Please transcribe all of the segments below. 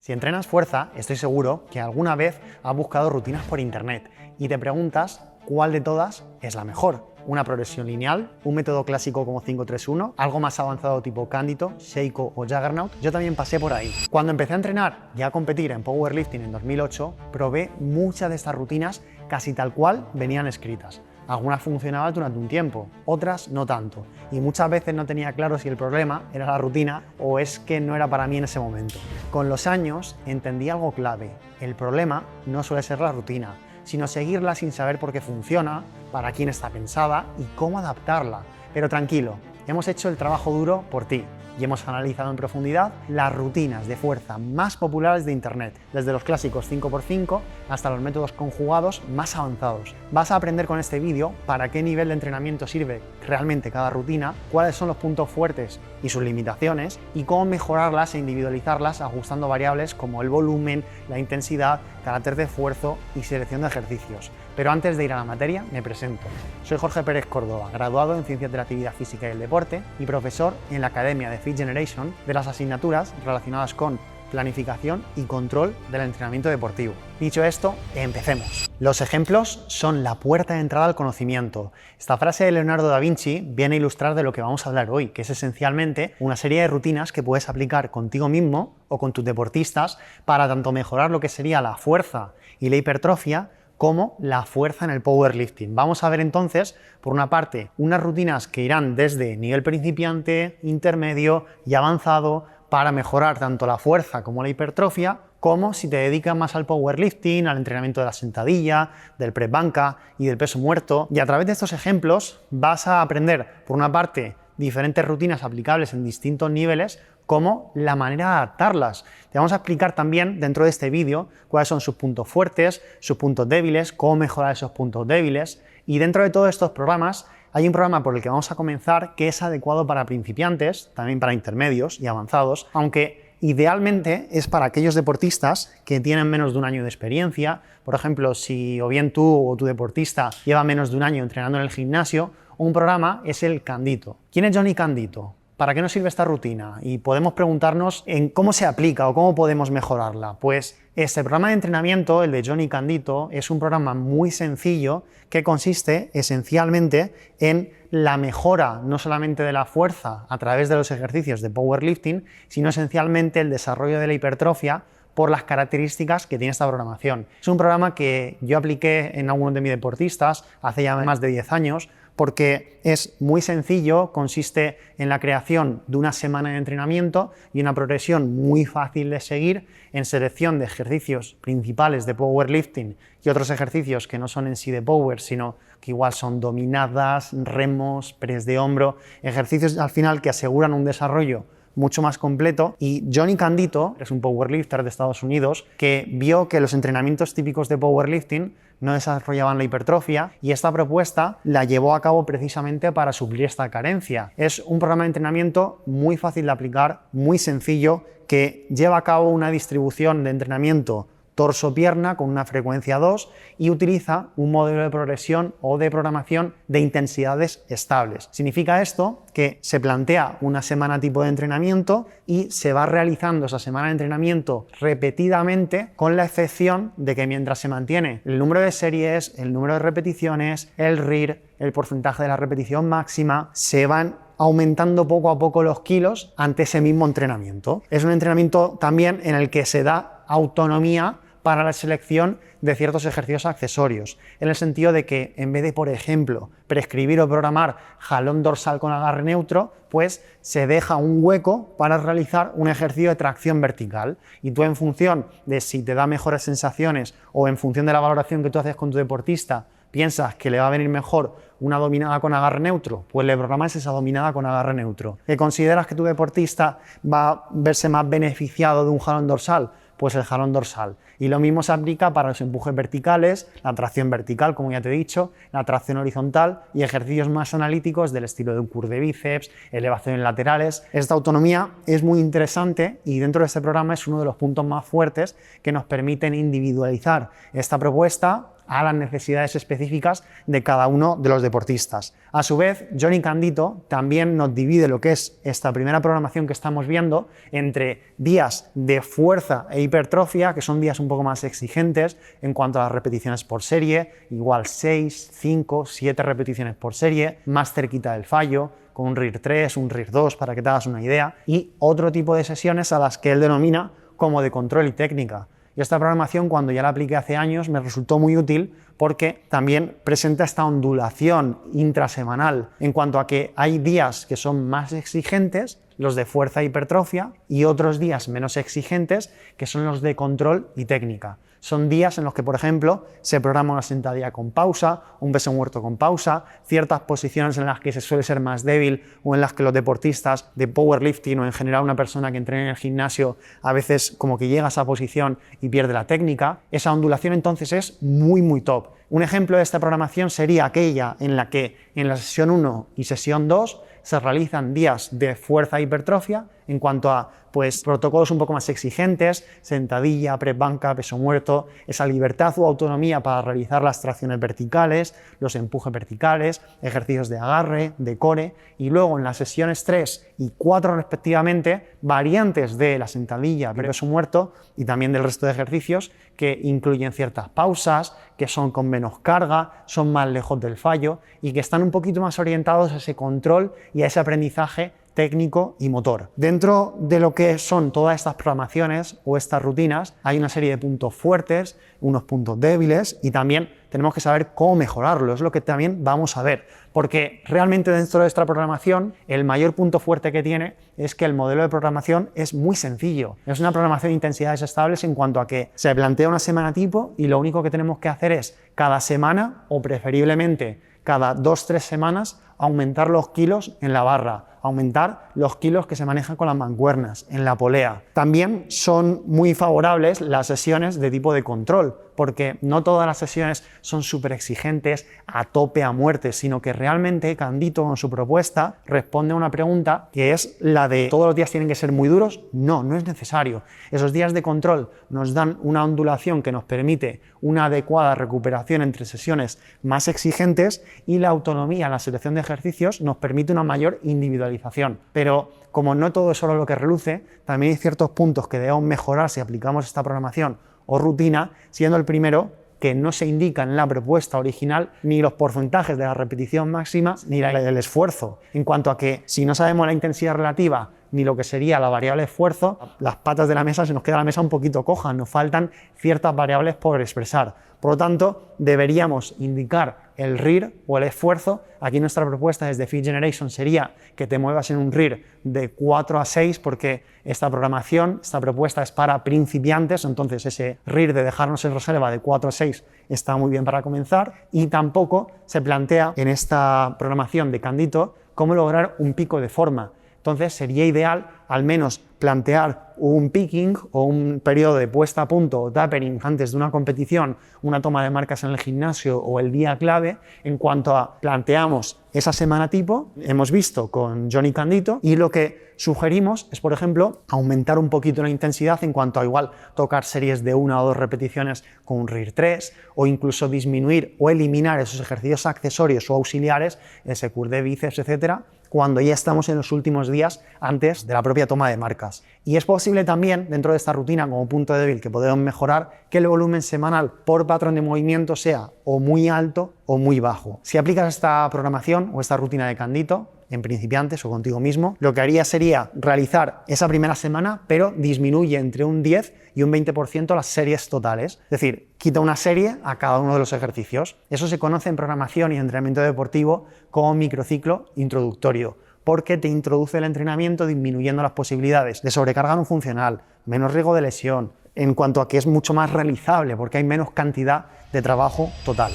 Si entrenas fuerza, estoy seguro que alguna vez has buscado rutinas por internet y te preguntas cuál de todas es la mejor. Una progresión lineal, un método clásico como 5-3-1, algo más avanzado tipo Cándito, Sheiko o Juggernaut. Yo también pasé por ahí. Cuando empecé a entrenar y a competir en powerlifting en 2008, probé muchas de estas rutinas casi tal cual venían escritas. Algunas funcionaban durante un tiempo, otras no tanto, y muchas veces no tenía claro si el problema era la rutina o es que no era para mí en ese momento. Con los años entendí algo clave: el problema no suele ser la rutina, sino seguirla sin saber por qué funciona, para quién está pensada y cómo adaptarla. Pero tranquilo, hemos hecho el trabajo duro por ti y hemos analizado en profundidad las rutinas de fuerza más populares de internet, desde los clásicos 5x5 hasta los métodos conjugados más avanzados. Vas a aprender con este vídeo para qué nivel de entrenamiento sirve realmente cada rutina, cuáles son los puntos fuertes y sus limitaciones, y cómo mejorarlas e individualizarlas ajustando variables como el volumen, la intensidad, carácter de esfuerzo y selección de ejercicios. Pero antes de ir a la materia, me presento. Soy Jorge Pérez Córdoba, graduado en Ciencias de la Actividad Física y el Deporte y profesor en la Academia de Fit Generation de las asignaturas relacionadas con planificación y control del entrenamiento deportivo. Dicho esto, empecemos. Los ejemplos son la puerta de entrada al conocimiento. Esta frase de Leonardo da Vinci viene a ilustrar de lo que vamos a hablar hoy, que es esencialmente una serie de rutinas que puedes aplicar contigo mismo o con tus deportistas para tanto mejorar lo que sería la fuerza y la hipertrofia como la fuerza en el powerlifting. Vamos a ver entonces, por una parte, unas rutinas que irán desde nivel principiante, intermedio y avanzado para mejorar tanto la fuerza como la hipertrofia, como si te dedicas más al powerlifting, al entrenamiento de la sentadilla, del press banca y del peso muerto. Y a través de estos ejemplos vas a aprender, por una parte, diferentes rutinas aplicables en distintos niveles, como la manera de adaptarlas. Te vamos a explicar también dentro de este vídeo cuáles son sus puntos fuertes, sus puntos débiles, cómo mejorar esos puntos débiles, y dentro de todos estos programas hay un programa por el que vamos a comenzar que es adecuado para principiantes, también para intermedios y avanzados, aunque idealmente es para aquellos deportistas que tienen menos de un año de experiencia. Por ejemplo, si o bien tú o tu deportista lleva menos de un año entrenando en el gimnasio, un programa es el Cándito. ¿Quién es Johnny Cándito? ¿Para qué nos sirve esta rutina? Y podemos preguntarnos en cómo se aplica o cómo podemos mejorarla. Pues este programa de entrenamiento, el de Johnny Cándito, es un programa muy sencillo que consiste esencialmente en la mejora no solamente de la fuerza a través de los ejercicios de powerlifting, sino esencialmente el desarrollo de la hipertrofia por las características que tiene esta programación. Es un programa que yo apliqué en algunos de mis deportistas hace ya más de 10 años, porque es muy sencillo, consiste en la creación de una semana de entrenamiento y una progresión muy fácil de seguir en selección de ejercicios principales de powerlifting y otros ejercicios que no son en sí de power, sino que igual son dominadas, remos, press de hombro, ejercicios al final que aseguran un desarrollo mucho más completo. Y Johnny Cándito es un powerlifter de Estados Unidos que vio que los entrenamientos típicos de powerlifting no desarrollaban la hipertrofia, y esta propuesta la llevó a cabo precisamente para suplir esta carencia. Es un programa de entrenamiento muy fácil de aplicar, muy sencillo, que lleva a cabo una distribución de entrenamiento torso-pierna con una frecuencia 2 y utiliza un modelo de progresión o de programación de intensidades estables. Significa esto que se plantea una semana tipo de entrenamiento y se va realizando esa semana de entrenamiento repetidamente, con la excepción de que mientras se mantiene el número de series, el número de repeticiones, el RIR, el porcentaje de la repetición máxima, se van aumentando poco a poco los kilos ante ese mismo entrenamiento. Es un entrenamiento también en el que se da autonomía para la selección de ciertos ejercicios accesorios, en el sentido de que en vez de, por ejemplo, prescribir o programar jalón dorsal con agarre neutro, pues se deja un hueco para realizar un ejercicio de tracción vertical, y tú, en función de si te da mejores sensaciones o en función de la valoración que tú haces con tu deportista, piensas que le va a venir mejor una dominada con agarre neutro, pues le programas esa dominada con agarre neutro. ¿Que consideras que tu deportista va a verse más beneficiado de un jalón dorsal? Pues el jalón dorsal. Y lo mismo se aplica para los empujes verticales, la tracción vertical, como ya te he dicho, la tracción horizontal y ejercicios más analíticos del estilo de un curl de bíceps, elevaciones laterales. Esta autonomía es muy interesante y dentro de este programa es uno de los puntos más fuertes que nos permiten individualizar esta propuesta a las necesidades específicas de cada uno de los deportistas. A su vez, Johnny Candito también nos divide lo que es esta primera programación que estamos viendo entre días de fuerza e hipertrofia, que son días un poco más exigentes en cuanto a las repeticiones por serie, igual 6, 5, 7 repeticiones por serie, más cerquita del fallo, con un RIR 3, un RIR 2, para que te hagas una idea, y otro tipo de sesiones a las que él denomina como de control y técnica. Y esta programación, cuando ya la apliqué hace años, me resultó muy útil porque también presenta esta ondulación intrasemanal en cuanto a que hay días que son más exigentes, los de fuerza e hipertrofia, y otros días menos exigentes, que son los de control y técnica. Son días en los que, por ejemplo, se programa una sentadilla con pausa, un peso muerto con pausa, ciertas posiciones en las que se suele ser más débil o en las que los deportistas de powerlifting o en general una persona que entrena en el gimnasio a veces como que llega a esa posición y pierde la técnica. Esa ondulación entonces es muy top. Un ejemplo de esta programación sería aquella en la que en la sesión 1 y sesión 2 se realizan días de fuerza e hipertrofia en cuanto a protocolos un poco más exigentes, sentadilla, press banca, peso muerto, esa libertad o autonomía para realizar las tracciones verticales, los empujes verticales, ejercicios de agarre, de core, y luego en las sesiones 3 y 4 respectivamente, variantes de la sentadilla, peso muerto y también del resto de ejercicios que incluyen ciertas pausas, que son con menos carga, son más lejos del fallo y que están un poquito más orientados a ese control y a ese aprendizaje técnico y motor. Dentro de lo que son todas estas programaciones o estas rutinas hay una serie de puntos fuertes, unos puntos débiles y también tenemos que saber cómo mejorarlo, es lo que también vamos a ver, porque realmente dentro de esta programación el mayor punto fuerte que tiene es que el modelo de programación es muy sencillo. Es una programación de intensidades estables en cuanto a que se plantea una semana tipo y lo único que tenemos que hacer es cada semana o preferiblemente cada 2-3 semanas aumentar los kilos en la barra, aumentar los kilos que se manejan con las mancuernas, en la polea. También son muy favorables las sesiones de tipo de control, porque no todas las sesiones son súper exigentes, a tope, a muerte, sino que realmente Candito con su propuesta responde a una pregunta que es la de ¿todos los días tienen que ser muy duros? No, no es necesario. Esos días de control nos dan una ondulación que nos permite una adecuada recuperación entre sesiones más exigentes y la autonomía en la selección de ejercicios nos permite una mayor individualización. Pero como no todo es solo lo que reluce, también hay ciertos puntos que debemos mejorar si aplicamos esta programación o rutina, siendo el primero que no se indica en la propuesta original ni los porcentajes de la repetición máxima ni el esfuerzo. En cuanto a que si no sabemos la intensidad relativa ni lo que sería la variable esfuerzo, las patas de la mesa se nos queda la mesa un poquito coja, nos faltan ciertas variables por expresar. Por lo tanto, deberíamos indicar el RIR o el esfuerzo. Aquí nuestra propuesta desde Fit Generation sería que te muevas en un RIR de 4 a 6 porque esta programación, esta propuesta es para principiantes, entonces ese RIR de dejarnos en reserva de 4 a 6 está muy bien para comenzar y tampoco se plantea en esta programación de Candito cómo lograr un pico de forma. Entonces sería ideal al menos plantear un picking o un periodo de puesta a punto o tapering antes de una competición, una toma de marcas en el gimnasio o el día clave en cuanto a planteamos esa semana tipo, hemos visto con Johnny Candito y lo que sugerimos es, por ejemplo, aumentar un poquito la intensidad en cuanto a igual tocar series de 1 o 2 repeticiones con un RIR 3 o incluso disminuir o eliminar esos ejercicios accesorios o auxiliares, ese curl de bíceps, etcétera, cuando ya estamos en los últimos días antes de la propia toma de marcas. Y es posible también, dentro de esta rutina como punto débil que podemos mejorar, que el volumen semanal por patrón de movimiento sea o muy alto o muy bajo. Si aplicas esta programación o esta rutina de Candito en principiantes o contigo mismo, lo que haría sería realizar esa primera semana, pero disminuye entre un 10 y un 20% las series totales. Es decir, quita una serie a cada uno de los ejercicios. Eso se conoce en programación y entrenamiento deportivo como microciclo introductorio, porque te introduce el entrenamiento disminuyendo las posibilidades de sobrecarga no funcional, menos riesgo de lesión, en cuanto a que es mucho más realizable, porque hay menos cantidad de trabajo total.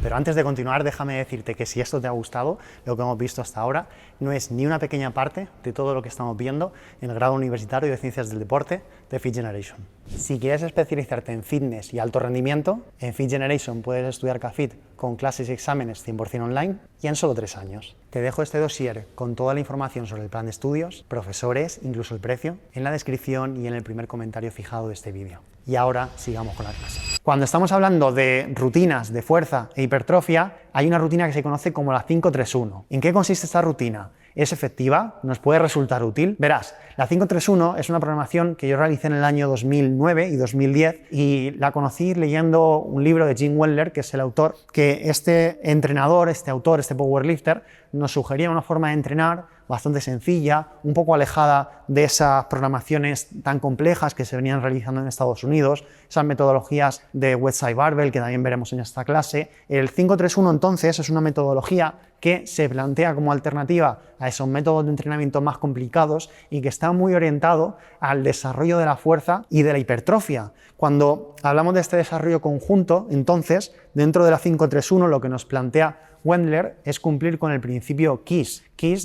Pero antes de continuar, déjame decirte que si esto te ha gustado, lo que hemos visto hasta ahora, no es ni una pequeña parte de todo lo que estamos viendo en el grado universitario de Ciencias del Deporte de Fit Generation. Si quieres especializarte en fitness y alto rendimiento, en Fit Generation puedes estudiar CAFIT con clases y exámenes 100% online y en solo 3 años. Te dejo este dossier con toda la información sobre el plan de estudios, profesores, incluso el precio, en la descripción y en el primer comentario fijado de este vídeo. Y ahora sigamos con la clase. Cuando estamos hablando de rutinas de fuerza e hipertrofia, hay una rutina que se conoce como la 5-3-1. ¿En qué consiste esta rutina? ¿Es efectiva? ¿Nos puede resultar útil? Verás, la 5-3-1 es una programación que yo realicé en el año 2009 y 2010 y la conocí leyendo un libro de Jim Wendler, que es el autor, que este entrenador, este autor, este powerlifter, nos sugería una forma de entrenar bastante sencilla, un poco alejada de esas programaciones tan complejas que se venían realizando en Estados Unidos, esas metodologías de Westside Barbell que también veremos en esta clase. El 5-3-1 entonces es una metodología que se plantea como alternativa a esos métodos de entrenamiento más complicados y que está muy orientado al desarrollo de la fuerza y de la hipertrofia. Cuando hablamos de este desarrollo conjunto, entonces, dentro de la 5-3-1 lo que nos plantea Wendler es cumplir con el principio KISS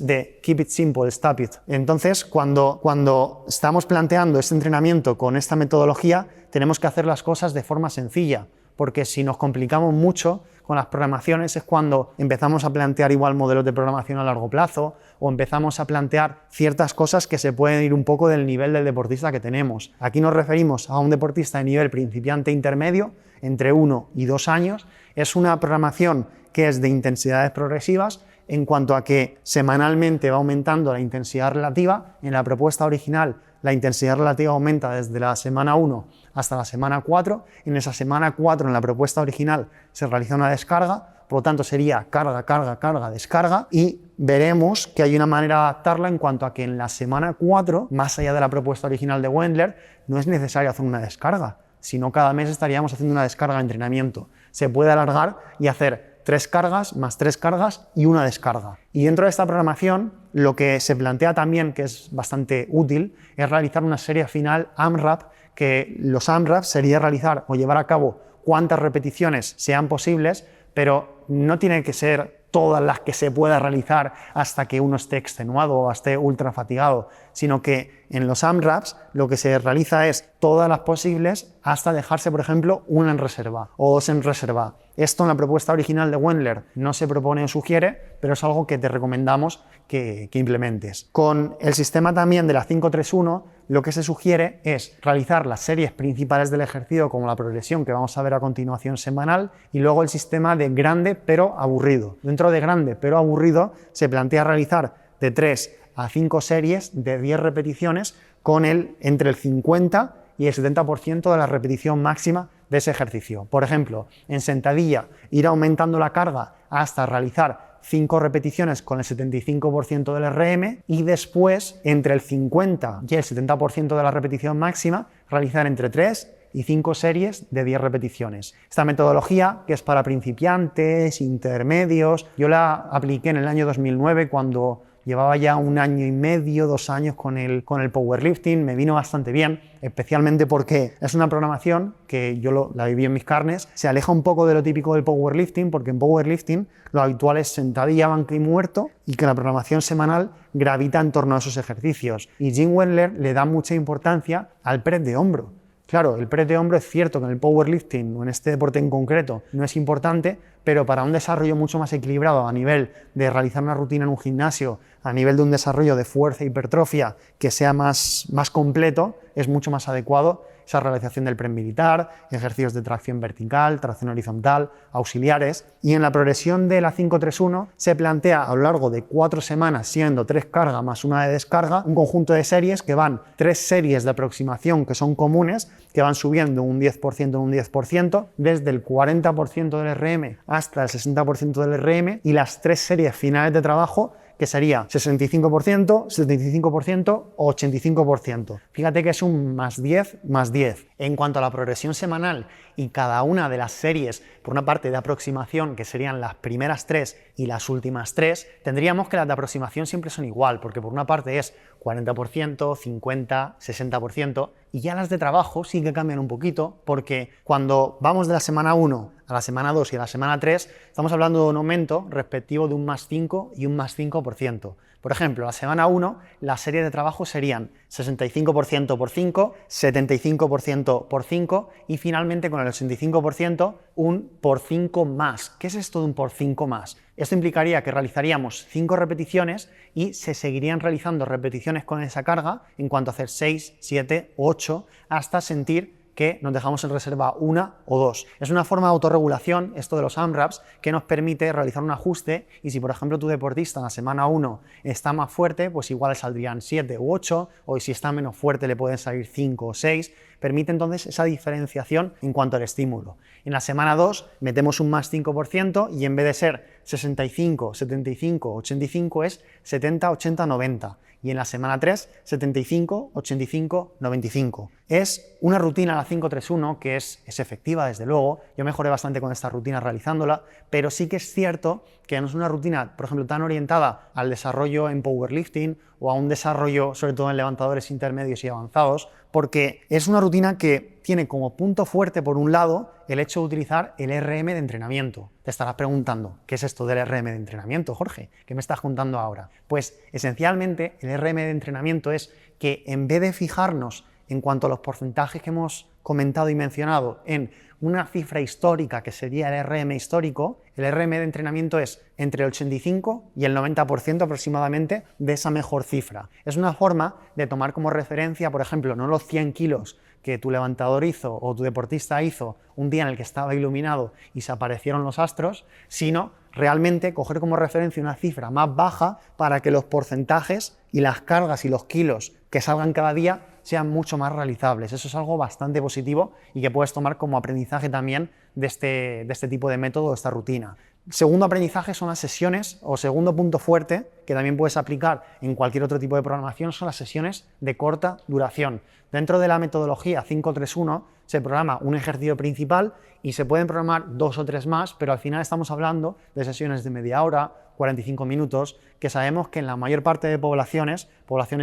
de Keep It Simple, Stop It. Entonces, cuando estamos planteando este entrenamiento con esta metodología, tenemos que hacer las cosas de forma sencilla, porque si nos complicamos mucho con las programaciones es cuando empezamos a plantear igual modelos de programación a largo plazo o empezamos a plantear ciertas cosas que se pueden ir un poco del nivel del deportista que tenemos. Aquí nos referimos a un deportista de nivel principiante intermedio, entre 1 y 2 años. Es una programación que es de intensidades progresivas en cuanto a que semanalmente va aumentando la intensidad relativa. En la propuesta original la intensidad relativa aumenta desde la semana 1 hasta la semana 4. En esa semana 4 en la propuesta original se realiza una descarga, por lo tanto sería carga, carga, carga, descarga, y veremos que hay una manera de adaptarla en cuanto a que en la semana 4, más allá de la propuesta original de Wendler, no es necesario hacer una descarga, sino cada mes estaríamos haciendo una descarga de entrenamiento. Se puede alargar y hacer 3 cargas más 3 cargas y una descarga. Y dentro de esta programación, lo que se plantea también, que es bastante útil, es realizar una serie final AMRAP, que los AMRAP sería realizar o llevar a cabo cuantas repeticiones sean posibles, pero no tiene que ser todas las que se pueda realizar hasta que uno esté extenuado o esté ultra fatigado, sino que en los AMRAPs lo que se realiza es todas las posibles hasta dejarse, por ejemplo, una en reserva o 2 en reserva. Esto en la propuesta original de Wendler no se propone o sugiere, pero es algo que te recomendamos que implementes. Con el sistema también de la 5-3-1, lo que se sugiere es realizar las series principales del ejercicio, como la progresión que vamos a ver a continuación semanal, y luego el sistema de grande pero aburrido. Dentro de grande pero aburrido se plantea realizar de 3 a 5 series de 10 repeticiones con entre el 50 y el 70% de la repetición máxima de ese ejercicio. Por ejemplo, en sentadilla, ir aumentando la carga hasta realizar 5 repeticiones con el 75% del RM y después, entre el 50 y el 70% de la repetición máxima, realizar entre 3 y 5 series de 10 repeticiones. Esta metodología, que es para principiantes, intermedios, yo la apliqué en el año 2009 cuando llevaba ya 1 año y medio, 2 años con el powerlifting, me vino bastante bien, especialmente porque es una programación que yo la viví en mis carnes, se aleja un poco de lo típico del powerlifting, porque en powerlifting lo habitual es sentadilla, banca y muerto, y que la programación semanal gravita en torno a esos ejercicios. Y Jim Wendler le da mucha importancia al press de hombro. Claro, el press de hombro es cierto que en el powerlifting o en este deporte en concreto no es importante, pero para un desarrollo mucho más equilibrado a nivel de realizar una rutina en un gimnasio, a nivel de un desarrollo de fuerza e hipertrofia que sea más completo, es mucho más adecuado esa realización del press militar, ejercicios de tracción vertical, tracción horizontal, auxiliares. Y en la progresión de la 5-3-1 se plantea a lo largo de 4 semanas, siendo 3 cargas más 1 de descarga, un conjunto de series que van 3 series de aproximación que son comunes, que van subiendo un 10% en un 10%, desde el 40% del RM hasta el 60% del RM, y las 3 series finales de trabajo que sería 65%, 75% o 85%. Fíjate que es un +10 +10. En cuanto a la progresión semanal y cada una de las series, por una parte de aproximación, que serían las primeras 3 y las últimas 3, tendríamos que las de aproximación siempre son igual, porque por una parte es 40%, 50%, 60%, y ya las de trabajo sí que cambian un poquito, porque cuando vamos de la semana 1 a la semana 2 y a la semana 3, estamos hablando de un aumento respectivo de un más 5 y un más 5%. Por ejemplo, la semana 1, las series de trabajo serían 65% por 5, 75% por 5 y finalmente con el 85% un por 5 más. ¿Qué es esto de un por 5 más? Esto implicaría que realizaríamos 5 repeticiones y se seguirían realizando repeticiones con esa carga en cuanto a hacer 6, 7 o 8 hasta sentir que nos dejamos en reserva 1 o 2. Es una forma de autorregulación, esto de los AMRAPs, que nos permite realizar un ajuste y si por ejemplo tu deportista en la semana 1 está más fuerte, pues igual le saldrían 7 u 8, o si está menos fuerte le pueden salir 5 o 6, permite entonces esa diferenciación en cuanto al estímulo. En la semana 2 metemos un más 5% y en vez de ser 65, 75, 85 es 70, 80, 90. Y en la semana 3, 75, 85, 95. Es una rutina, la 5-3-1, que es efectiva, desde luego. Yo mejoré bastante con esta rutina realizándola, pero sí que es cierto que no es una rutina, por ejemplo, tan orientada al desarrollo en powerlifting o a un desarrollo, sobre todo en levantadores intermedios y avanzados, porque es una rutina que tiene como punto fuerte, por un lado, el hecho de utilizar el RM de entrenamiento. Te estarás preguntando, ¿qué es esto del RM de entrenamiento, Jorge? ¿Qué me estás contando ahora? Pues, esencialmente, el RM de entrenamiento es que en vez de fijarnos en cuanto a los porcentajes que hemos comentado y mencionado en una cifra histórica que sería el RM histórico, el RM de entrenamiento es entre el 85 y el 90% aproximadamente de esa mejor cifra. Es una forma de tomar como referencia, por ejemplo, no los 100 kilos que tu levantador hizo o tu deportista hizo un día en el que estaba iluminado y se aparecieron los astros, sino realmente coger como referencia una cifra más baja para que los porcentajes y las cargas y los kilos que salgan cada día sean mucho más realizables. Eso es algo bastante positivo y que puedes tomar como aprendizaje también de este tipo de método, de esta rutina. Segundo aprendizaje son las sesiones, o segundo punto fuerte que también puedes aplicar en cualquier otro tipo de programación, son las sesiones de corta duración. Dentro de la metodología 5-3-1 se programa un ejercicio principal y se pueden programar 2 o 3 más, pero al final estamos hablando de sesiones de media hora, 45 minutos, que sabemos que en la mayor parte de poblaciones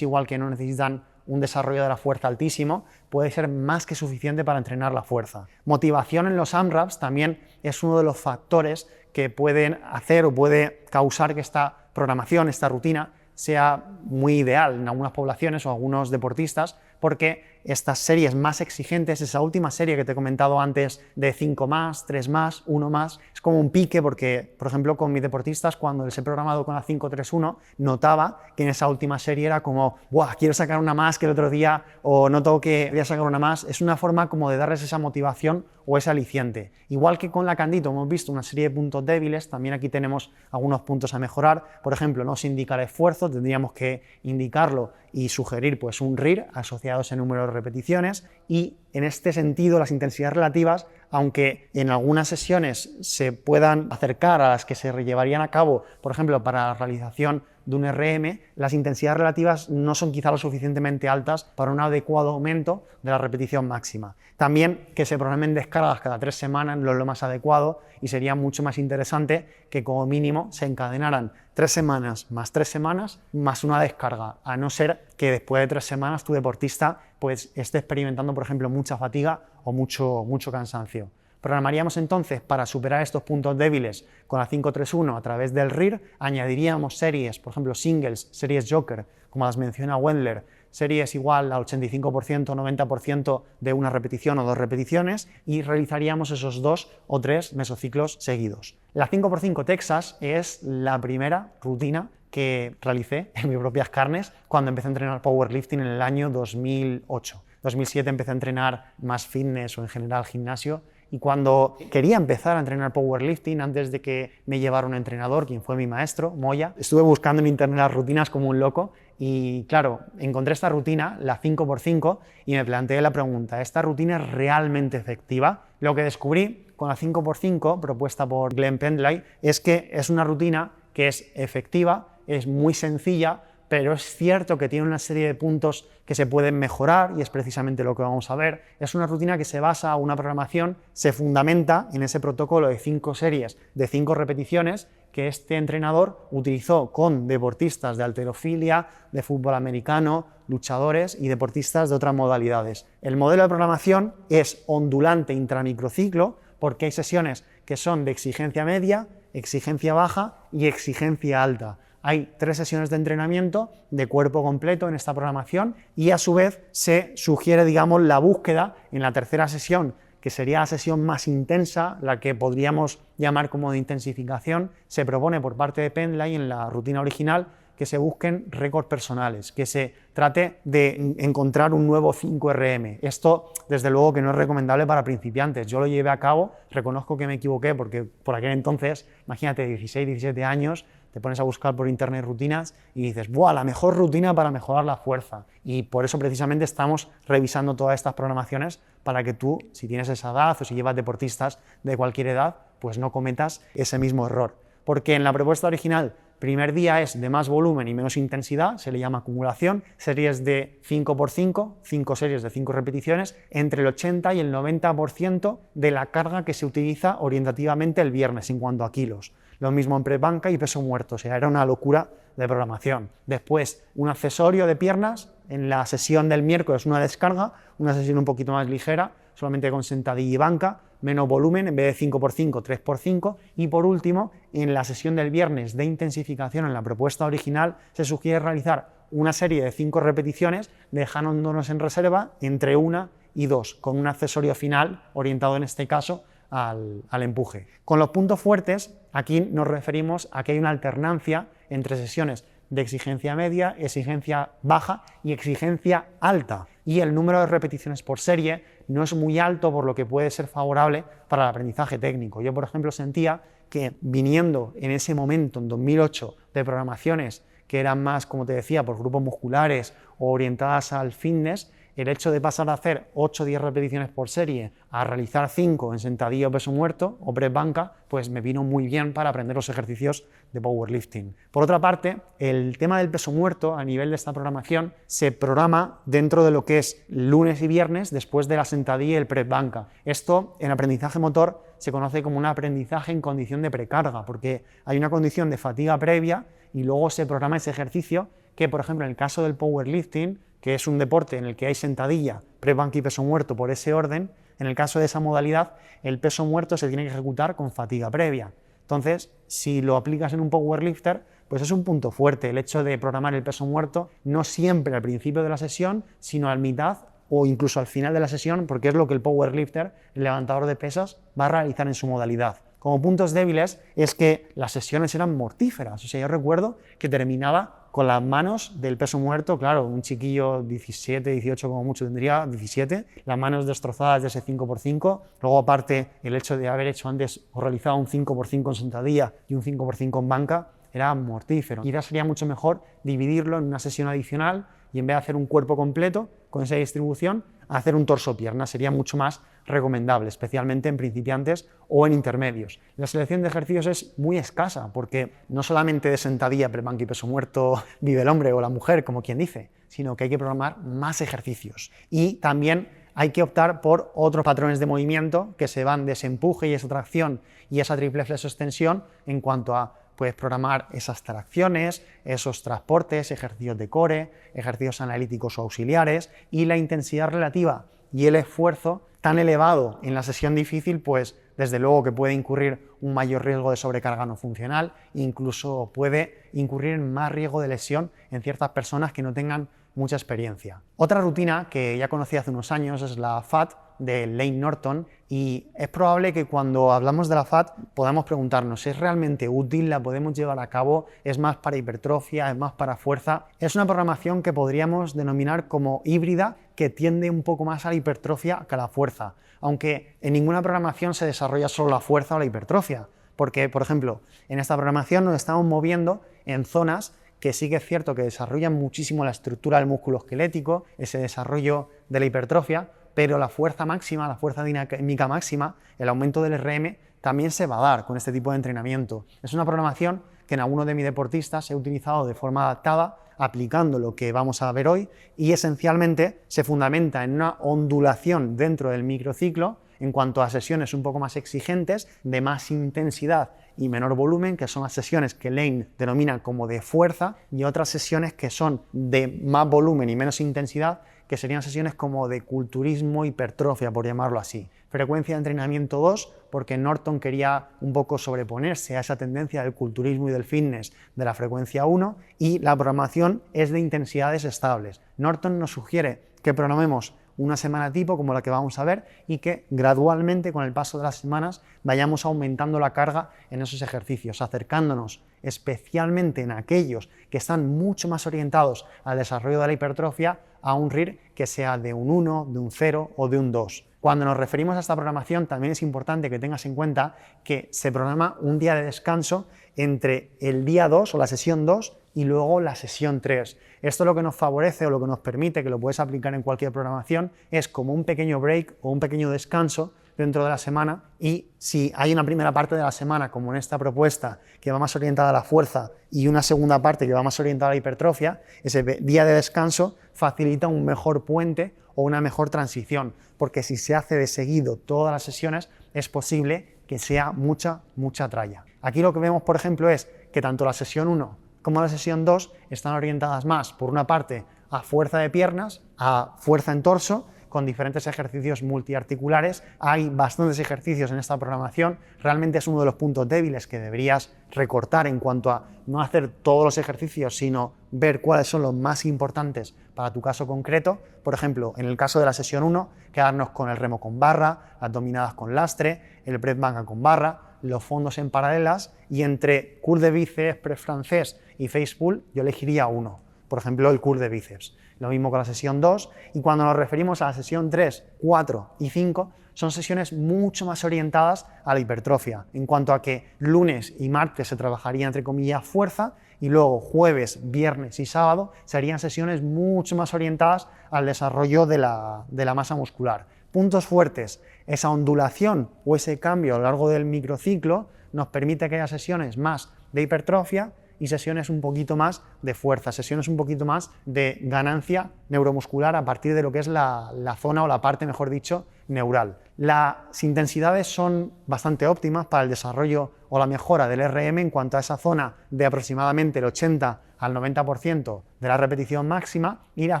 igual que no necesitan un desarrollo de la fuerza altísimo, puede ser más que suficiente para entrenar la fuerza. Motivación en los AMRAPs también es uno de los factores que pueden hacer o puede causar que esta programación, esta rutina, sea muy ideal en algunas poblaciones o algunos deportistas, porque estas series más exigentes, esa última serie que te he comentado antes de 5 más, 3 más, 1 más, es como un pique porque, por ejemplo, con mis deportistas, cuando les he programado con la 5-3-1, notaba que en esa última serie era como, ¡buah, quiero sacar una más que el otro día! O noto que voy a sacar una más. Es una forma como de darles esa motivación o ese aliciente. Igual que con la Candito hemos visto una serie de puntos débiles, también aquí tenemos algunos puntos a mejorar. Por ejemplo, no se indica el esfuerzo, tendríamos que indicarlo y sugerir pues un RIR asociado a ese número de repeticiones, y en este sentido las intensidades relativas, aunque en algunas sesiones se puedan acercar a las que se llevarían a cabo, por ejemplo, para la realización de un RM, las intensidades relativas no son quizá lo suficientemente altas para un adecuado aumento de la repetición máxima. También que se programen descargas cada 3 semanas no es lo más adecuado y sería mucho más interesante que como mínimo se encadenaran 3 semanas más 3 semanas más una descarga, a no ser que después de 3 semanas tu deportista pues esté experimentando, por ejemplo, mucha fatiga o mucho cansancio. Programaríamos entonces para superar estos puntos débiles con la 5-3-1 a través del RIR, añadiríamos series, por ejemplo singles, series Joker, como las menciona Wendler, series igual al 85%, 90% de una repetición o 2 repeticiones y realizaríamos esos 2 o 3 mesociclos seguidos. La 5x5 Texas es la primera rutina que realicé en mis propias carnes cuando empecé a entrenar powerlifting en el año 2008. 2007 empecé a entrenar más fitness o en general gimnasio, y cuando quería empezar a entrenar powerlifting, antes de que me llevara un entrenador, quien fue mi maestro, Moya, estuve buscando en internet las rutinas como un loco y claro, encontré esta rutina, la 5x5, y me planteé la pregunta, ¿esta rutina es realmente efectiva? Lo que descubrí con la 5x5, propuesta por Glenn Pendlay, es que es una rutina que es efectiva, es muy sencilla, pero es cierto que tiene una serie de puntos que se pueden mejorar y es precisamente lo que vamos a ver. Es una rutina que se basa, una programación, se fundamenta en ese protocolo de 5 series de 5 repeticiones que este entrenador utilizó con deportistas de halterofilia, de fútbol americano, luchadores y deportistas de otras modalidades. El modelo de programación es ondulante intramicrociclo porque hay sesiones que son de exigencia media, exigencia baja y exigencia alta. Hay 3 sesiones de entrenamiento de cuerpo completo en esta programación y a su vez se sugiere, digamos, la búsqueda en la tercera sesión, que sería la sesión más intensa, la que podríamos llamar como de intensificación. Se propone por parte de Pendlay en la rutina original que se busquen récords personales, que se trate de encontrar un nuevo 5RM. Esto, desde luego, que no es recomendable para principiantes. Yo lo llevé a cabo, reconozco que me equivoqué, porque por aquel entonces, imagínate, 16, 17 años, te pones a buscar por internet rutinas y dices, ¡buah, la mejor rutina para mejorar la fuerza! Y por eso precisamente estamos revisando todas estas programaciones para que tú, si tienes esa edad o si llevas deportistas de cualquier edad, pues no cometas ese mismo error. Porque en la propuesta original, primer día es de más volumen y menos intensidad, se le llama acumulación, series de 5×5, 5 series de 5 repeticiones, entre el 80 y el 90% de la carga que se utiliza orientativamente el viernes en cuanto a kilos. Lo mismo en press banca y peso muerto, o sea, era una locura de programación. Después, un accesorio de piernas, en la sesión del miércoles una descarga, una sesión un poquito más ligera, solamente con sentadilla y banca, menos volumen, en vez de 5×5, 3×5, y por último, en la sesión del viernes de intensificación en la propuesta original, se sugiere realizar una serie de 5 repeticiones, dejándonos en reserva entre 1 y 2, con un accesorio final orientado en este caso al empuje. Con los puntos fuertes, aquí nos referimos a que hay una alternancia entre sesiones de exigencia media, exigencia baja y exigencia alta. Y el número de repeticiones por serie no es muy alto, por lo que puede ser favorable para el aprendizaje técnico. Yo, por ejemplo, sentía que viniendo en ese momento, en 2008, de programaciones que eran más, como te decía, por grupos musculares o orientadas al fitness, el hecho de pasar a hacer 8 o 10 repeticiones por serie a realizar 5 en sentadilla o peso muerto o press banca, pues me vino muy bien para aprender los ejercicios de powerlifting. Por otra parte, el tema del peso muerto a nivel de esta programación se programa dentro de lo que es lunes y viernes después de la sentadilla y el press banca. Esto en aprendizaje motor se conoce como un aprendizaje en condición de precarga, porque hay una condición de fatiga previa y luego se programa ese ejercicio que, por ejemplo, en el caso del powerlifting, que es un deporte en el que hay sentadilla, press banca y peso muerto por ese orden, en el caso de esa modalidad, el peso muerto se tiene que ejecutar con fatiga previa. Entonces, si lo aplicas en un powerlifter, pues es un punto fuerte el hecho de programar el peso muerto no siempre al principio de la sesión, sino a mitad o incluso al final de la sesión, porque es lo que el powerlifter, el levantador de pesas, va a realizar en su modalidad. Como puntos débiles es que las sesiones eran mortíferas. O sea, yo recuerdo que terminaba con las manos del peso muerto, claro, un chiquillo 17, 18 como mucho tendría, 17, las manos destrozadas de ese 5×5, luego aparte el hecho de haber hecho antes o realizado un 5×5 en sentadilla y un 5×5 en banca, era mortífero. Quizás sería mucho mejor dividirlo en una sesión adicional y en vez de hacer un cuerpo completo con esa distribución, hacer un torso-pierna sería mucho más recomendable, especialmente en principiantes o en intermedios. La selección de ejercicios es muy escasa porque no solamente de sentadilla, press banca y peso muerto vive el hombre o la mujer, como quien dice, sino que hay que programar más ejercicios. Y también hay que optar por otros patrones de movimiento que se van de ese empuje y esa tracción y esa triple flexo-extensión en cuanto a puedes programar esas tracciones, esos transportes, ejercicios de core, ejercicios analíticos o auxiliares, y la intensidad relativa y el esfuerzo tan elevado en la sesión difícil, pues desde luego que puede incurrir un mayor riesgo de sobrecarga no funcional, incluso puede incurrir en más riesgo de lesión en ciertas personas que no tengan mucha experiencia. Otra rutina que ya conocí hace unos años es la FAT de Lane Norton, y es probable que cuando hablamos de la FAT podamos preguntarnos, ¿es realmente útil? ¿La podemos llevar a cabo? ¿Es más para hipertrofia? ¿Es más para fuerza? Es una programación que podríamos denominar como híbrida, que tiende un poco más a la hipertrofia que a la fuerza, aunque en ninguna programación se desarrolla solo la fuerza o la hipertrofia, porque, por ejemplo, en esta programación nos estamos moviendo en zonas que sí que es cierto que desarrollan muchísimo la estructura del músculo esquelético, ese desarrollo de la hipertrofia, pero la fuerza máxima, la fuerza dinámica máxima, el aumento del RM, también se va a dar con este tipo de entrenamiento. Es una programación que en algunos de mis deportistas he utilizado de forma adaptada aplicando lo que vamos a ver hoy y esencialmente se fundamenta en una ondulación dentro del microciclo en cuanto a sesiones un poco más exigentes, de más intensidad y menor volumen, que son las sesiones que Layne denomina como de fuerza, y otras sesiones que son de más volumen y menos intensidad, que serían sesiones como de culturismo, hipertrofia, por llamarlo así. Frecuencia de entrenamiento 2, porque Norton quería un poco sobreponerse a esa tendencia del culturismo y del fitness de la frecuencia 1, y la programación es de intensidades estables. Norton nos sugiere que programemos una semana tipo como la que vamos a ver y que gradualmente con el paso de las semanas vayamos aumentando la carga en esos ejercicios, acercándonos especialmente en aquellos que están mucho más orientados al desarrollo de la hipertrofia a un RIR que sea de un 1, de un 0 o de un 2. Cuando nos referimos a esta programación también es importante que tengas en cuenta que se programa un día de descanso entre el día 2 o la sesión 2 y luego la sesión 3. Esto lo que nos favorece o lo que nos permite, que lo puedes aplicar en cualquier programación, es como un pequeño break o un pequeño descanso dentro de la semana, y si hay una primera parte de la semana, como en esta propuesta, que va más orientada a la fuerza y una segunda parte que va más orientada a la hipertrofia, ese día de descanso facilita un mejor puente o una mejor transición, porque si se hace de seguido todas las sesiones es posible que sea mucha tralla. Aquí lo que vemos, por ejemplo, es que tanto la sesión 1 como la sesión 2 están orientadas más, por una parte, a fuerza de piernas, a fuerza en torso, con diferentes ejercicios multiarticulares. Hay bastantes ejercicios en esta programación, realmente es uno de los puntos débiles que deberías recortar en cuanto a no hacer todos los ejercicios, sino ver cuáles son los más importantes para tu caso concreto. Por ejemplo, en el caso de la sesión 1, quedarnos con el remo con barra, las dominadas con lastre, el press banca con barra, los fondos en paralelas, y entre curl de bíceps, press francés y face pull yo elegiría uno, por ejemplo el curl de bíceps. Lo mismo con la sesión 2, y cuando nos referimos a la sesión 3, 4 y 5, son sesiones mucho más orientadas a la hipertrofia, en cuanto a que lunes y martes se trabajaría entre comillas fuerza, y luego jueves, viernes y sábado serían sesiones mucho más orientadas al desarrollo de la masa muscular. Puntos fuertes: esa ondulación o ese cambio a lo largo del microciclo nos permite que haya sesiones más de hipertrofia y sesiones un poquito más de fuerza, sesiones un poquito más de ganancia neuromuscular a partir de lo que es la zona o la parte, mejor dicho, neural. Las intensidades son bastante óptimas para el desarrollo o la mejora del RM en cuanto a esa zona de aproximadamente el 80 al 90% de la repetición máxima, y la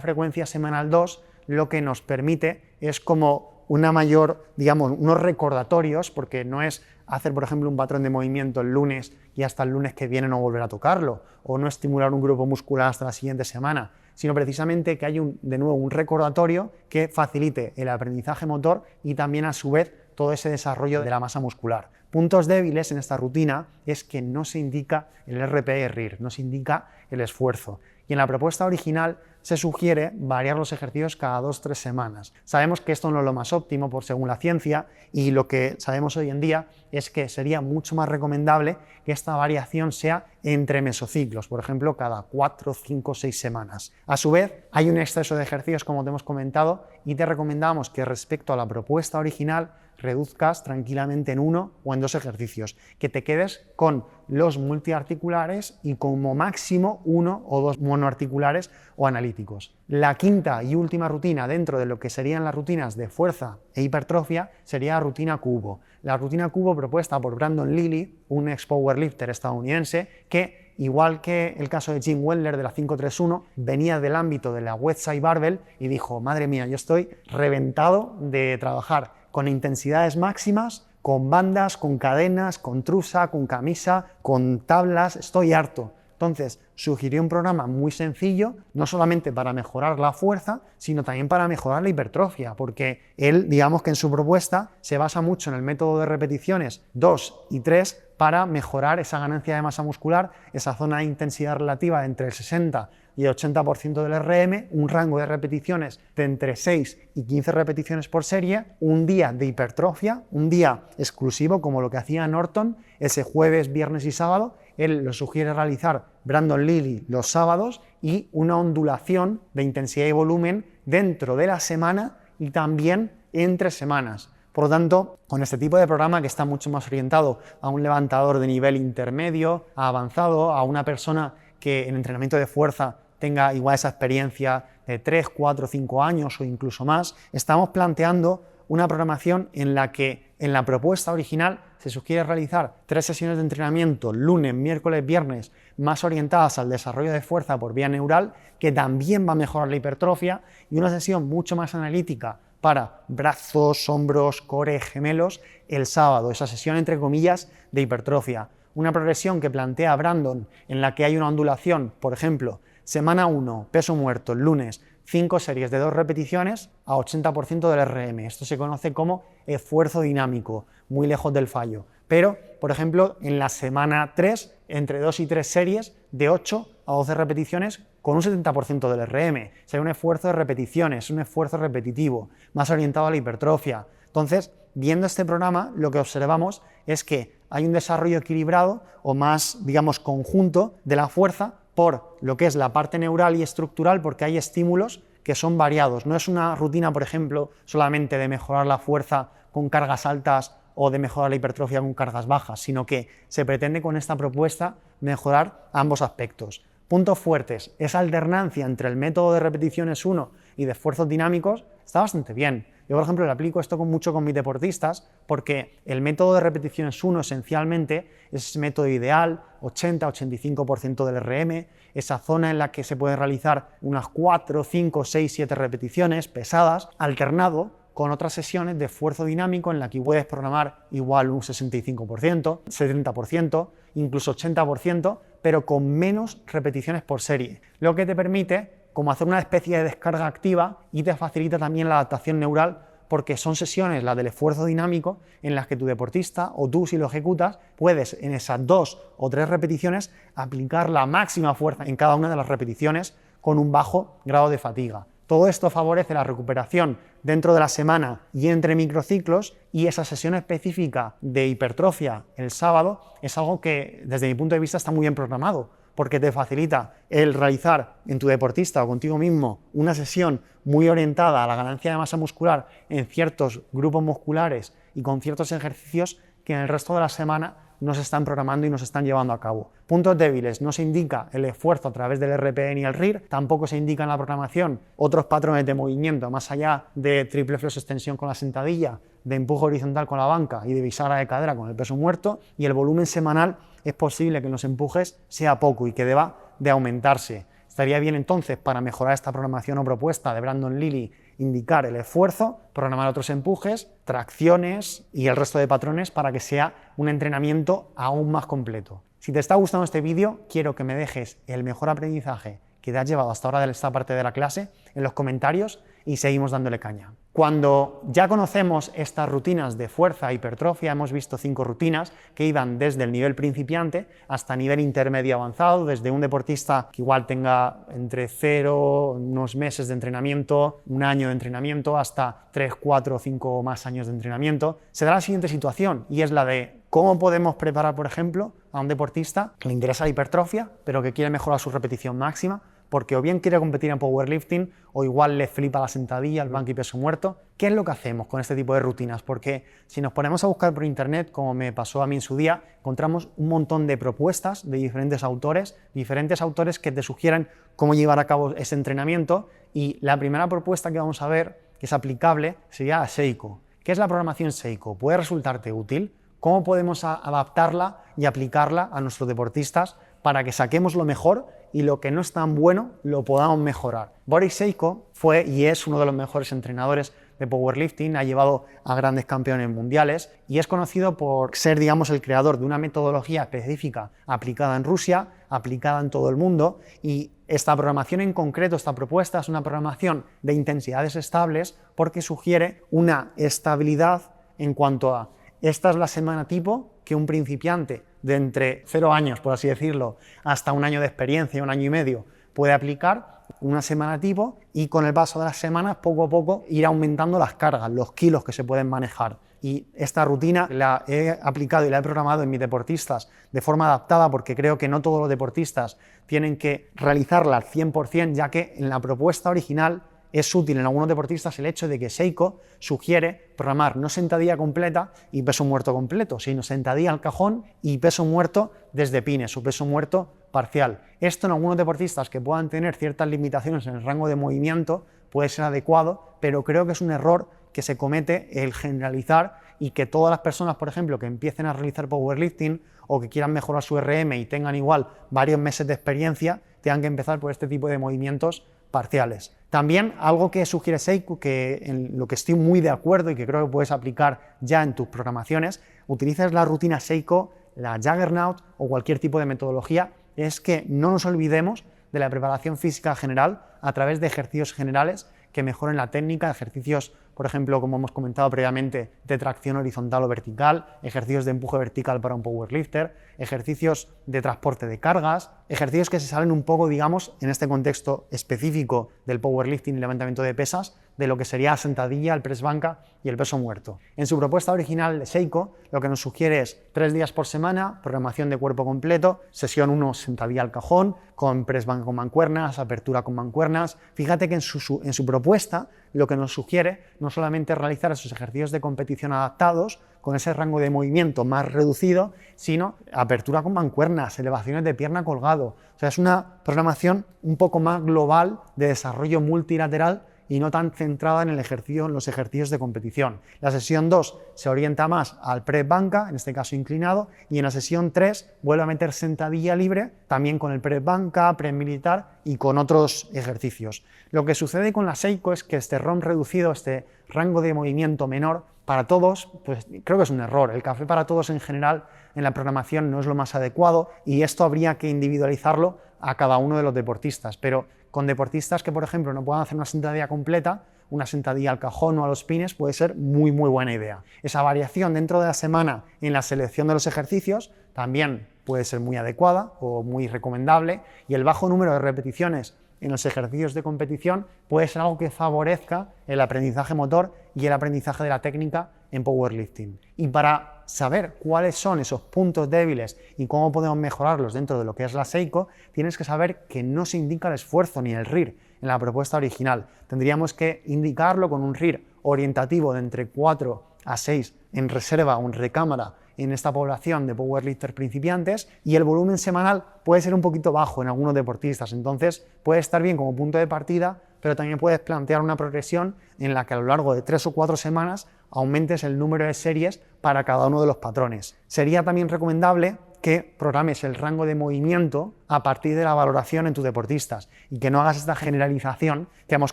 frecuencia semanal 2 lo que nos permite es como una mayor, digamos, unos recordatorios, porque no es hacer, por ejemplo, un patrón de movimiento el lunes y hasta el lunes que viene no volver a tocarlo, o no estimular un grupo muscular hasta la siguiente semana, sino precisamente que haya de nuevo un recordatorio que facilite el aprendizaje motor y también a su vez todo ese desarrollo de la masa muscular. Puntos débiles en esta rutina es que no se indica el RPE-RIR, no se indica el esfuerzo. Y en la propuesta original se sugiere variar los ejercicios cada 2-3 semanas. Sabemos que esto no es lo más óptimo según la ciencia, y lo que sabemos hoy en día es que sería mucho más recomendable que esta variación sea entre mesociclos, por ejemplo, cada 4, 5, 6 semanas. A su vez, hay un exceso de ejercicios, como te hemos comentado, y te recomendamos que respecto a la propuesta original reduzcas tranquilamente en 1 o en 2 ejercicios, que te quedes con los multiarticulares y como máximo 1 o 2 monoarticulares o analíticos. La quinta y última rutina dentro de lo que serían las rutinas de fuerza e hipertrofia sería la rutina cubo. La rutina cubo propuesta por Brandon Lilly, un ex powerlifter estadounidense que, igual que el caso de Jim Wendler de la 531, venía del ámbito de la Westside Barbell y dijo: madre mía, yo estoy reventado de trabajar con intensidades máximas, con bandas, con cadenas, con trusa, con camisa, con tablas, estoy harto. Entonces, sugirió un programa muy sencillo, no solamente para mejorar la fuerza, sino también para mejorar la hipertrofia, porque él, digamos que en su propuesta, se basa mucho en el método de repeticiones 2 y 3 para mejorar esa ganancia de masa muscular, esa zona de intensidad relativa entre el 60 y el 80% del RM, un rango de repeticiones de entre 6 y 15 repeticiones por serie, un día de hipertrofia, un día exclusivo como lo que hacía Norton, ese jueves, viernes y sábado. Él lo sugiere realizar Brandon Lilly los sábados, y una ondulación de intensidad y volumen dentro de la semana y también entre semanas. Por lo tanto, con este tipo de programa, que está mucho más orientado a un levantador de nivel intermedio, a avanzado, a una persona que en entrenamiento de fuerza tenga igual esa experiencia de 3, 4, 5 años o incluso más, estamos planteando una programación en la que en la propuesta original se sugiere realizar 3 sesiones de entrenamiento lunes, miércoles, viernes, más orientadas al desarrollo de fuerza por vía neural, que también va a mejorar la hipertrofia, y una sesión mucho más analítica para brazos, hombros, core, gemelos el sábado, esa sesión entre comillas de hipertrofia. Una progresión que plantea Brandon en la que hay una ondulación, por ejemplo, semana 1, peso muerto, lunes, 5 series de 2 repeticiones a 80% del RM. Esto se conoce como esfuerzo dinámico, muy lejos del fallo. Pero, por ejemplo, en la semana 3, entre 2 y 3 series de 8 a 12 repeticiones con un 70% del RM. O sea, un esfuerzo de repeticiones, un esfuerzo repetitivo, más orientado a la hipertrofia. Entonces, viendo este programa, lo que observamos es que hay un desarrollo equilibrado o más, digamos, conjunto de la fuerza por lo que es la parte neural y estructural, porque hay estímulos que son variados. No es una rutina, por ejemplo, solamente de mejorar la fuerza con cargas altas o de mejorar la hipertrofia con cargas bajas, sino que se pretende con esta propuesta mejorar ambos aspectos. Puntos fuertes, esa alternancia entre el método de repeticiones 1 y de esfuerzos dinámicos está bastante bien. Yo, por ejemplo, le aplico esto mucho con mis deportistas porque el método de repeticiones 1 esencialmente es ese método ideal, 80-85% del RM, esa zona en la que se pueden realizar unas 4, 5, 6, 7 repeticiones pesadas, alternado con otras sesiones de esfuerzo dinámico en la que puedes programar igual un 65%, 70%, incluso 80%, pero con menos repeticiones por serie, lo que te permite como hacer una especie de descarga activa y te facilita también la adaptación neural, porque son sesiones, las del esfuerzo dinámico, en las que tu deportista o tú, si lo ejecutas, puedes en esas 2 o 3 repeticiones aplicar la máxima fuerza en cada una de las repeticiones con un bajo grado de fatiga. Todo esto favorece la recuperación dentro de la semana y entre microciclos, y esa sesión específica de hipertrofia el sábado es algo que desde mi punto de vista está muy bien programado, porque te facilita el realizar en tu deportista o contigo mismo una sesión muy orientada a la ganancia de masa muscular en ciertos grupos musculares y con ciertos ejercicios que en el resto de la semana no se están programando y no se están llevando a cabo. Puntos débiles: no se indica el esfuerzo a través del RPE ni el RIR, tampoco se indica en la programación otros patrones de movimiento más allá de triple flexo-extensión con la sentadilla, de empuje horizontal con la banca y de bisagra de cadera con el peso muerto, y el volumen semanal es posible que en los empujes sea poco y que deba de aumentarse. Estaría bien entonces, para mejorar esta programación o propuesta de Brandon Lilly, indicar el esfuerzo, programar otros empujes, tracciones y el resto de patrones para que sea un entrenamiento aún más completo. Si te está gustando este vídeo, quiero que me dejes el mejor aprendizaje que te has llevado hasta ahora de esta parte de la clase en los comentarios y seguimos dándole caña. Cuando ya conocemos estas rutinas de fuerza e hipertrofia, hemos visto 5 rutinas que iban desde el nivel principiante hasta nivel intermedio avanzado, desde un deportista que igual tenga entre 0, unos meses de entrenamiento, un año de entrenamiento, hasta 3, 4 o 5 o más años de entrenamiento. Se da la siguiente situación, y es la de cómo podemos preparar, por ejemplo, a un deportista que le interesa la hipertrofia, pero que quiere mejorar su repetición máxima, porque o bien quiere competir en powerlifting o igual le flipa la sentadilla, el banco y peso muerto. ¿Qué es lo que hacemos con este tipo de rutinas? Porque si nos ponemos a buscar por internet, como me pasó a mí en su día, encontramos un montón de propuestas de diferentes autores que te sugieren cómo llevar a cabo ese entrenamiento, y la primera propuesta que vamos a ver, que es aplicable, sería Seiko. ¿Qué es la programación Seiko? ¿Puede resultarte útil? ¿Cómo podemos adaptarla y aplicarla a nuestros deportistas para que saquemos lo mejor y lo que no es tan bueno lo podamos mejorar? Boris Seiko fue y es uno de los mejores entrenadores de powerlifting, ha llevado a grandes campeones mundiales y es conocido por ser, digamos, el creador de una metodología específica aplicada en Rusia, aplicada en todo el mundo, y esta programación en concreto, esta propuesta, es una programación de intensidades estables porque sugiere una estabilidad en cuanto a esta es la semana tipo que un principiante de entre 0 años, por así decirlo, hasta un año de experiencia, 1 año y medio, puede aplicar una semana tipo, y con el paso de las semanas, poco a poco, ir aumentando las cargas, los kilos que se pueden manejar. Y esta rutina la he aplicado y la he programado en mis deportistas de forma adaptada, porque creo que no todos los deportistas tienen que realizarla al 100%, ya que en la propuesta original es útil en algunos deportistas el hecho de que Seiko sugiere programar no sentadilla completa y peso muerto completo, sino sentadilla al cajón y peso muerto desde pines o peso muerto parcial. Esto en algunos deportistas que puedan tener ciertas limitaciones en el rango de movimiento puede ser adecuado, pero creo que es un error que se comete el generalizar y que todas las personas, por ejemplo, que empiecen a realizar powerlifting o que quieran mejorar su RM y tengan igual varios meses de experiencia, tengan que empezar por este tipo de movimientos parciales. También algo que sugiere Seiko, que en lo que estoy muy de acuerdo y que creo que puedes aplicar ya en tus programaciones, utilizas la rutina Seiko, la Juggernaut o cualquier tipo de metodología, es que no nos olvidemos de la preparación física general a través de ejercicios generales que mejoren la técnica, ejercicios, por ejemplo, como hemos comentado previamente, de tracción horizontal o vertical, ejercicios de empuje vertical para un powerlifter, ejercicios de transporte de cargas, ejercicios que se salen un poco, digamos, en este contexto específico del powerlifting y levantamiento de pesas, de lo que sería la sentadilla, el press banca y el peso muerto. En su propuesta original de Seiko, lo que nos sugiere es 3 días por semana, programación de cuerpo completo, sesión 1 sentadilla al cajón, con press banca con mancuernas, apertura con mancuernas. Fíjate que en su propuesta lo que nos sugiere no solamente es realizar esos ejercicios de competición adaptados, con ese rango de movimiento más reducido, sino apertura con mancuernas, elevaciones de pierna colgado. O sea, es una programación un poco más global de desarrollo multilateral y no tan centrada en los ejercicios de competición. La sesión 2 se orienta más al press banca, en este caso inclinado, y en la sesión 3 vuelve a meter sentadilla libre, también con el press banca, press militar y con otros ejercicios. Lo que sucede con la Seiko es que este ROM reducido, este rango de movimiento menor, para todos, pues creo que es un error. El café para todos en general en la programación no es lo más adecuado y esto habría que individualizarlo a cada uno de los deportistas, pero con deportistas que, por ejemplo, no puedan hacer una sentadilla completa, una sentadilla al cajón o a los pines puede ser muy buena idea. Esa variación dentro de la semana en la selección de los ejercicios también puede ser muy adecuada o muy recomendable, y el bajo número de repeticiones en los ejercicios de competición puede ser algo que favorezca el aprendizaje motor y el aprendizaje de la técnica en powerlifting. Y para saber cuáles son esos puntos débiles y cómo podemos mejorarlos dentro de lo que es la Seiko, tienes que saber que no se indica el esfuerzo ni el RIR en la propuesta original. Tendríamos que indicarlo con un RIR orientativo de entre 4 a 6 en reserva o en recámara en esta población de powerlifters principiantes, y el volumen semanal puede ser un poquito bajo en algunos deportistas, entonces puede estar bien como punto de partida, pero también puedes plantear una progresión en la que a lo largo de 3 o 4 semanas aumentes el número de series para cada uno de los patrones. Sería también recomendable que programes el rango de movimiento a partir de la valoración en tus deportistas y que no hagas esta generalización que hemos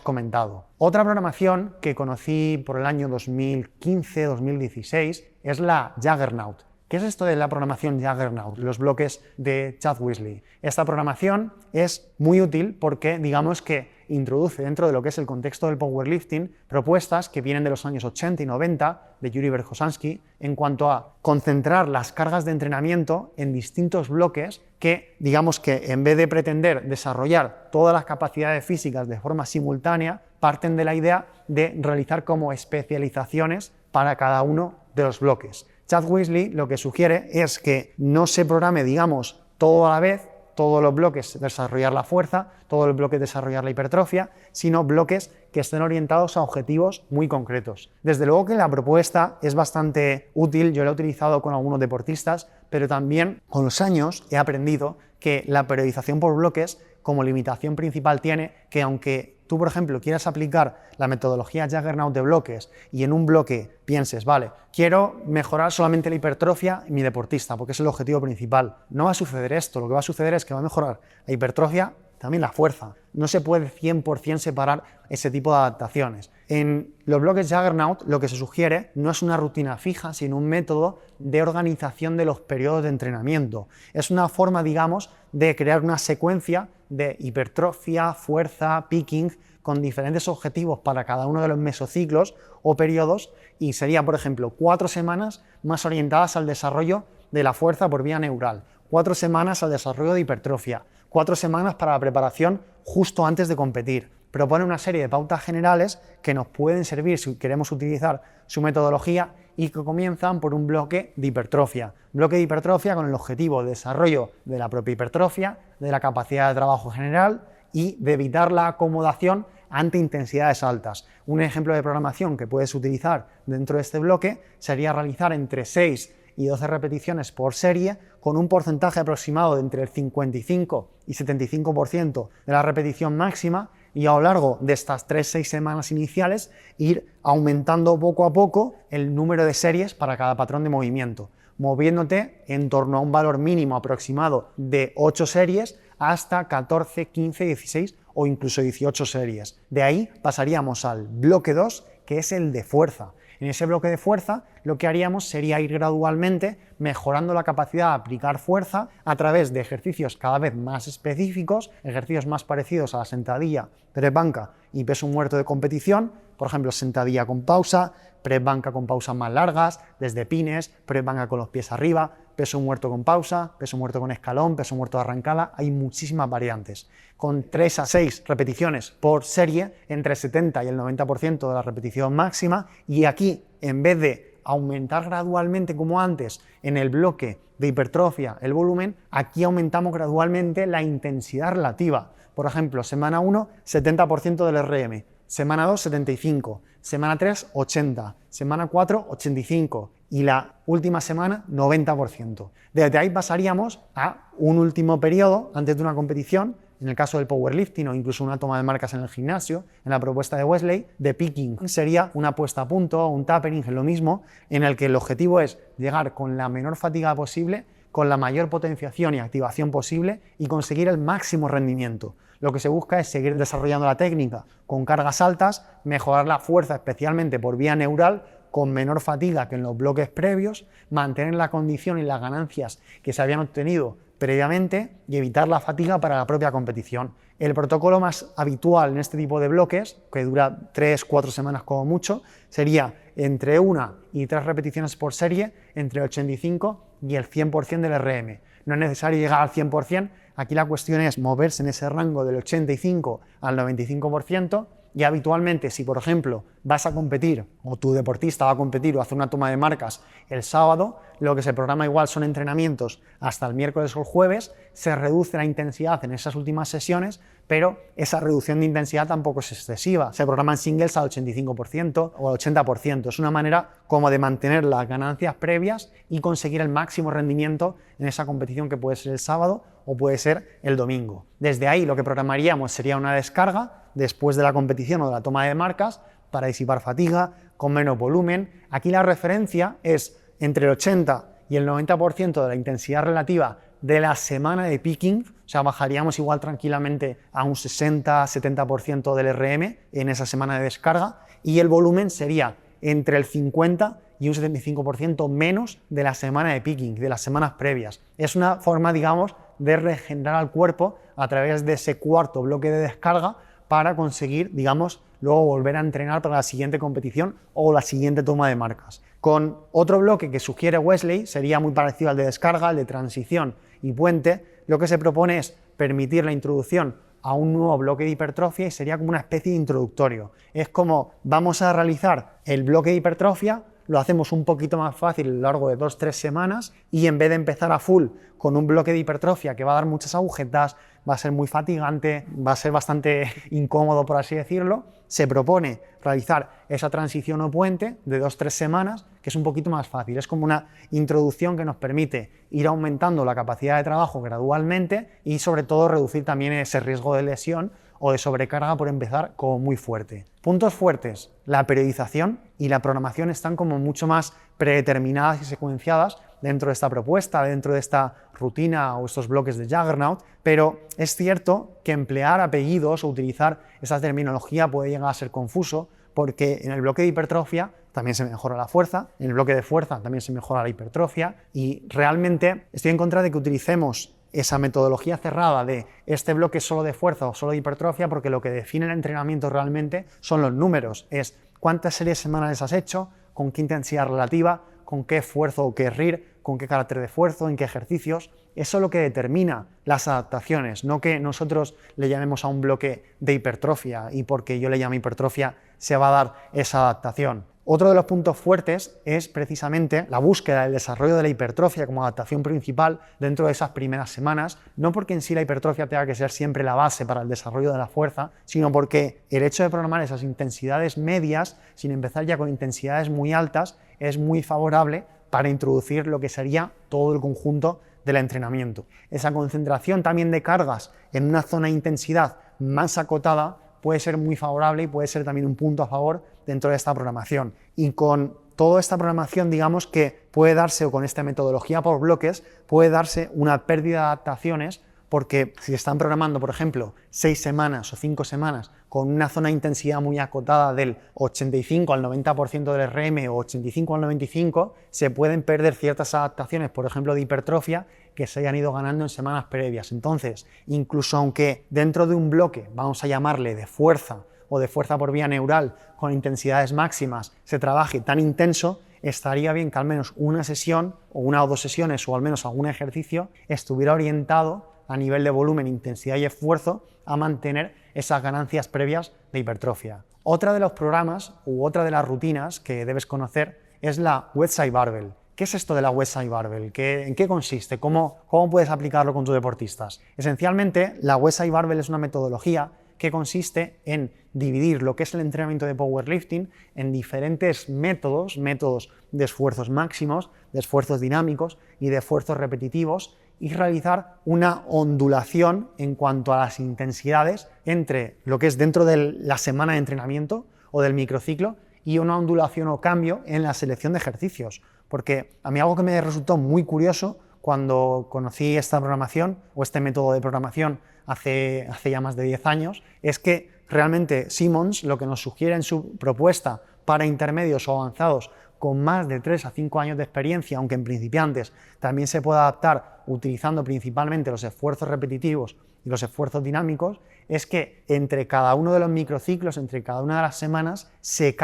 comentado. Otra programación que conocí por el año 2015-2016 es la Juggernaut. ¿Qué es esto de la programación Juggernaut? Los bloques de Chad Weasley. Esta programación es muy útil porque, digamos que introduce dentro de lo que es el contexto del powerlifting propuestas que vienen de los años 80 y 90 de Yuri Verkhoshansky en cuanto a concentrar las cargas de entrenamiento en distintos bloques que, digamos que en vez de pretender desarrollar todas las capacidades físicas de forma simultánea, parten de la idea de realizar como especializaciones para cada uno de los bloques. Chad Weasley lo que sugiere es que no se programe, digamos, todo a la vez, todos los bloques desarrollar la fuerza, todos los bloques desarrollar la hipertrofia, sino bloques que estén orientados a objetivos muy concretos. Desde luego que la propuesta es bastante útil, yo la he utilizado con algunos deportistas, pero también con los años he aprendido que la periodización por bloques como limitación principal tiene que, aunque tú, por ejemplo, quieras aplicar la metodología Juggernaut de bloques y en un bloque pienses, vale, quiero mejorar solamente la hipertrofia en mi deportista porque es el objetivo principal, no va a suceder esto. Lo que va a suceder es que va a mejorar la hipertrofia, también la fuerza. No se puede 100% separar ese tipo de adaptaciones. En los bloques Juggernaut lo que se sugiere no es una rutina fija, sino un método de organización de los periodos de entrenamiento. Es una forma, digamos, de crear una secuencia de hipertrofia, fuerza, picking, con diferentes objetivos para cada uno de los mesociclos o periodos, y sería, por ejemplo, 4 semanas más orientadas al desarrollo de la fuerza por vía neural, 4 semanas al desarrollo de hipertrofia, 4 semanas para la preparación justo antes de competir. Propone una serie de pautas generales que nos pueden servir si queremos utilizar su metodología y que comienzan por un bloque de hipertrofia. Bloque de hipertrofia con el objetivo de desarrollo de la propia hipertrofia, de la capacidad de trabajo general y de evitar la acomodación ante intensidades altas. Un ejemplo de programación que puedes utilizar dentro de este bloque sería realizar entre 6 y 12 repeticiones por serie, con un porcentaje aproximado de entre el 55 y 75% de la repetición máxima, y a lo largo de estas 3-6 semanas iniciales ir aumentando poco a poco el número de series para cada patrón de movimiento, moviéndote en torno a un valor mínimo aproximado de 8 series hasta 14, 15, 16 o incluso 18 series. De ahí pasaríamos al bloque 2, que es el de fuerza. En ese bloque de fuerza lo que haríamos sería ir gradualmente mejorando la capacidad de aplicar fuerza a través de ejercicios cada vez más específicos, ejercicios más parecidos a la sentadilla, press banca y peso muerto de competición, por ejemplo sentadilla con pausa, press banca con pausas más largas, desde pines, press banca con los pies arriba, peso muerto con pausa, peso muerto con escalón, peso muerto de arrancada, hay muchísimas variantes. Con 3 a 6 repeticiones por serie, entre el 70 y el 90% de la repetición máxima, y aquí, en vez de aumentar gradualmente como antes en el bloque de hipertrofia el volumen, aquí aumentamos gradualmente la intensidad relativa. Por ejemplo, semana 1, 70% del RM, semana 2, 75, semana 3, 80, semana 4, 85 y la última semana, 90%. Desde ahí pasaríamos a un último periodo antes de una competición, en el caso del powerlifting o incluso una toma de marcas en el gimnasio, en la propuesta de Wesley, de picking. Sería una puesta a punto, un tapering, lo mismo, en el que el objetivo es llegar con la menor fatiga posible, con la mayor potenciación y activación posible y conseguir el máximo rendimiento. Lo que se busca es seguir desarrollando la técnica con cargas altas, mejorar la fuerza especialmente por vía neural, con menor fatiga que en los bloques previos, mantener la condición y las ganancias que se habían obtenido previamente y evitar la fatiga para la propia competición. El protocolo más habitual en este tipo de bloques, que dura 3-4 semanas como mucho, sería entre 1 y 3 repeticiones por serie, entre el 85 y el 100% del RM. No es necesario llegar al 100%, aquí la cuestión es moverse en ese rango del 85 al 95%, y habitualmente si por ejemplo vas a competir o tu deportista va a competir o hace una toma de marcas el sábado, lo que se programa igual son entrenamientos hasta el miércoles o el jueves, se reduce la intensidad en esas últimas sesiones, pero esa reducción de intensidad tampoco es excesiva, se programan singles al 85% o al 80%, es una manera como de mantener las ganancias previas y conseguir el máximo rendimiento en esa competición que puede ser el sábado o puede ser el domingo. Desde ahí lo que programaríamos sería una descarga después de la competición o de la toma de marcas para disipar fatiga, con menos volumen. Aquí la referencia es entre el 80 y el 90% de la intensidad relativa de la semana de picking, o sea, bajaríamos igual tranquilamente a un 60-70% del RM en esa semana de descarga, y el volumen sería entre el 50 y un 75% menos de la semana de picking, de las semanas previas. Es una forma, digamos, de regenerar al cuerpo a través de ese cuarto bloque de descarga para conseguir, digamos, luego volver a entrenar para la siguiente competición o la siguiente toma de marcas. Con otro bloque que sugiere Wesley, sería muy parecido al de descarga, al de transición y puente, lo que se propone es permitir la introducción a un nuevo bloque de hipertrofia y sería como una especie de introductorio. Es como vamos a realizar el bloque de hipertrofia, lo hacemos un poquito más fácil a lo largo de 2-3 semanas y en vez de empezar a full con un bloque de hipertrofia que va a dar muchas agujetas, va a ser muy fatigante, va a ser bastante incómodo por así decirlo, se propone realizar esa transición o puente de 2-3 semanas que es un poquito más fácil, es como una introducción que nos permite ir aumentando la capacidad de trabajo gradualmente y sobre todo reducir también ese riesgo de lesión o de sobrecarga por empezar como muy fuerte. Puntos fuertes, la periodización y la programación están como mucho más predeterminadas y secuenciadas dentro de esta propuesta, dentro de esta rutina o estos bloques de Juggernaut, pero es cierto que emplear apellidos o utilizar esa terminología puede llegar a ser confuso porque en el bloque de hipertrofia también se mejora la fuerza, en el bloque de fuerza también se mejora la hipertrofia y realmente estoy en contra de que utilicemos esa metodología cerrada de este bloque solo de fuerza o solo de hipertrofia porque lo que define el entrenamiento realmente son los números, es cuántas series semanales has hecho, con qué intensidad relativa, con qué esfuerzo o qué RIR, con qué carácter de esfuerzo, en qué ejercicios. Eso es lo que determina las adaptaciones, no que nosotros le llamemos a un bloque de hipertrofia y porque yo le llame hipertrofia se va a dar esa adaptación. Otro de los puntos fuertes es precisamente la búsqueda del desarrollo de la hipertrofia como adaptación principal dentro de esas primeras semanas, no porque en sí la hipertrofia tenga que ser siempre la base para el desarrollo de la fuerza, sino porque el hecho de programar esas intensidades medias, sin empezar ya con intensidades muy altas, es muy favorable para introducir lo que sería todo el conjunto del entrenamiento. Esa concentración también de cargas en una zona de intensidad más acotada puede ser muy favorable y puede ser también un punto a favor dentro de esta programación. Y con toda esta programación, digamos que puede darse, o con esta metodología por bloques, puede darse una pérdida de adaptaciones, porque si están programando, por ejemplo, 6 semanas o 5 semanas con una zona de intensidad muy acotada del 85 al 90% del RM o 85 al 95, se pueden perder ciertas adaptaciones, por ejemplo, de hipertrofia, que se hayan ido ganando en semanas previas. Entonces, incluso aunque dentro de un bloque, vamos a llamarle de fuerza o de fuerza por vía neural, con intensidades máximas, se trabaje tan intenso, estaría bien que al menos una sesión, o una o dos sesiones, o al menos algún ejercicio, estuviera orientado a nivel de volumen, intensidad y esfuerzo a mantener esas ganancias previas de hipertrofia. Otra de los programas u otra de las rutinas que debes conocer es la Westside Barbell. ¿Qué es esto de la Westside Barbell? ¿En qué consiste? ¿Cómo puedes aplicarlo con tus deportistas? Esencialmente, la Westside Barbell es una metodología que consiste en dividir lo que es el entrenamiento de powerlifting en diferentes métodos de esfuerzos máximos, de esfuerzos dinámicos y de esfuerzos repetitivos, y realizar una ondulación en cuanto a las intensidades entre lo que es dentro de la semana de entrenamiento o del microciclo, y una ondulación o cambio en la selección de ejercicios. Porque a mí algo que me resultó muy curioso cuando conocí esta programación o este método de programación hace ya más de 10 años, es que realmente Simmons lo que nos sugiere en su propuesta para intermedios o avanzados con más de 3 a 5 años de experiencia, aunque en principiantes también se puede adaptar utilizando principalmente los esfuerzos repetitivos y los esfuerzos dinámicos, es que entre cada uno de los microciclos, entre cada una de las semanas, se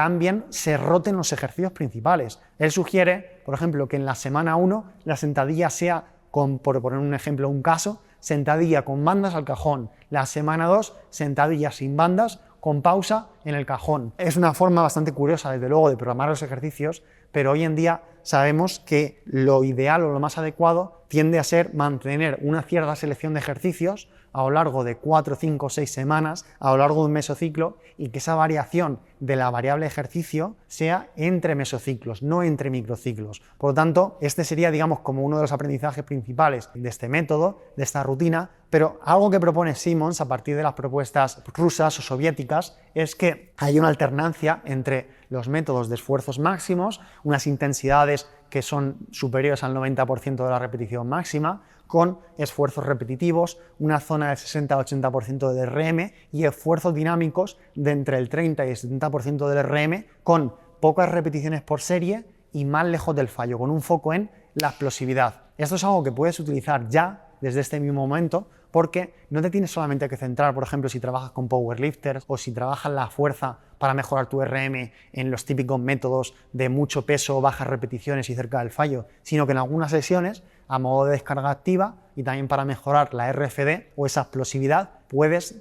roten los ejercicios principales. Él sugiere, por ejemplo, que en la semana 1 la sentadilla sea, por poner un ejemplo, un caso, sentadilla con bandas al cajón. La semana 2, sentadilla sin bandas, con pausa en el cajón. Es una forma bastante curiosa, desde luego, de programar los ejercicios, pero hoy en día sabemos que lo ideal o lo más adecuado tiende a ser mantener una cierta selección de ejercicios a lo largo de 4, 5, 6 semanas, a lo largo de un mesociclo, y que esa variación de la variable ejercicio sea entre mesociclos, no entre microciclos. Por lo tanto, este sería, digamos, como uno de los aprendizajes principales de este método, de esta rutina, pero algo que propone Simmons a partir de las propuestas rusas o soviéticas es que hay una alternancia entre los métodos de esfuerzos máximos, unas intensidades que son superiores al 90% de la repetición máxima, con esfuerzos repetitivos, una zona del 60 al 80% de RM y esfuerzos dinámicos de entre el 30 y el 70% del RM, con pocas repeticiones por serie y más lejos del fallo, con un foco en la explosividad. Esto es algo que puedes utilizar ya desde este mismo momento, porque no te tienes solamente que centrar, por ejemplo, si trabajas con powerlifters o si trabajas la fuerza para mejorar tu RM en los típicos métodos de mucho peso, bajas repeticiones y cerca del fallo, sino que en algunas sesiones, a modo de descarga activa y también para mejorar la RFD o esa explosividad, puedes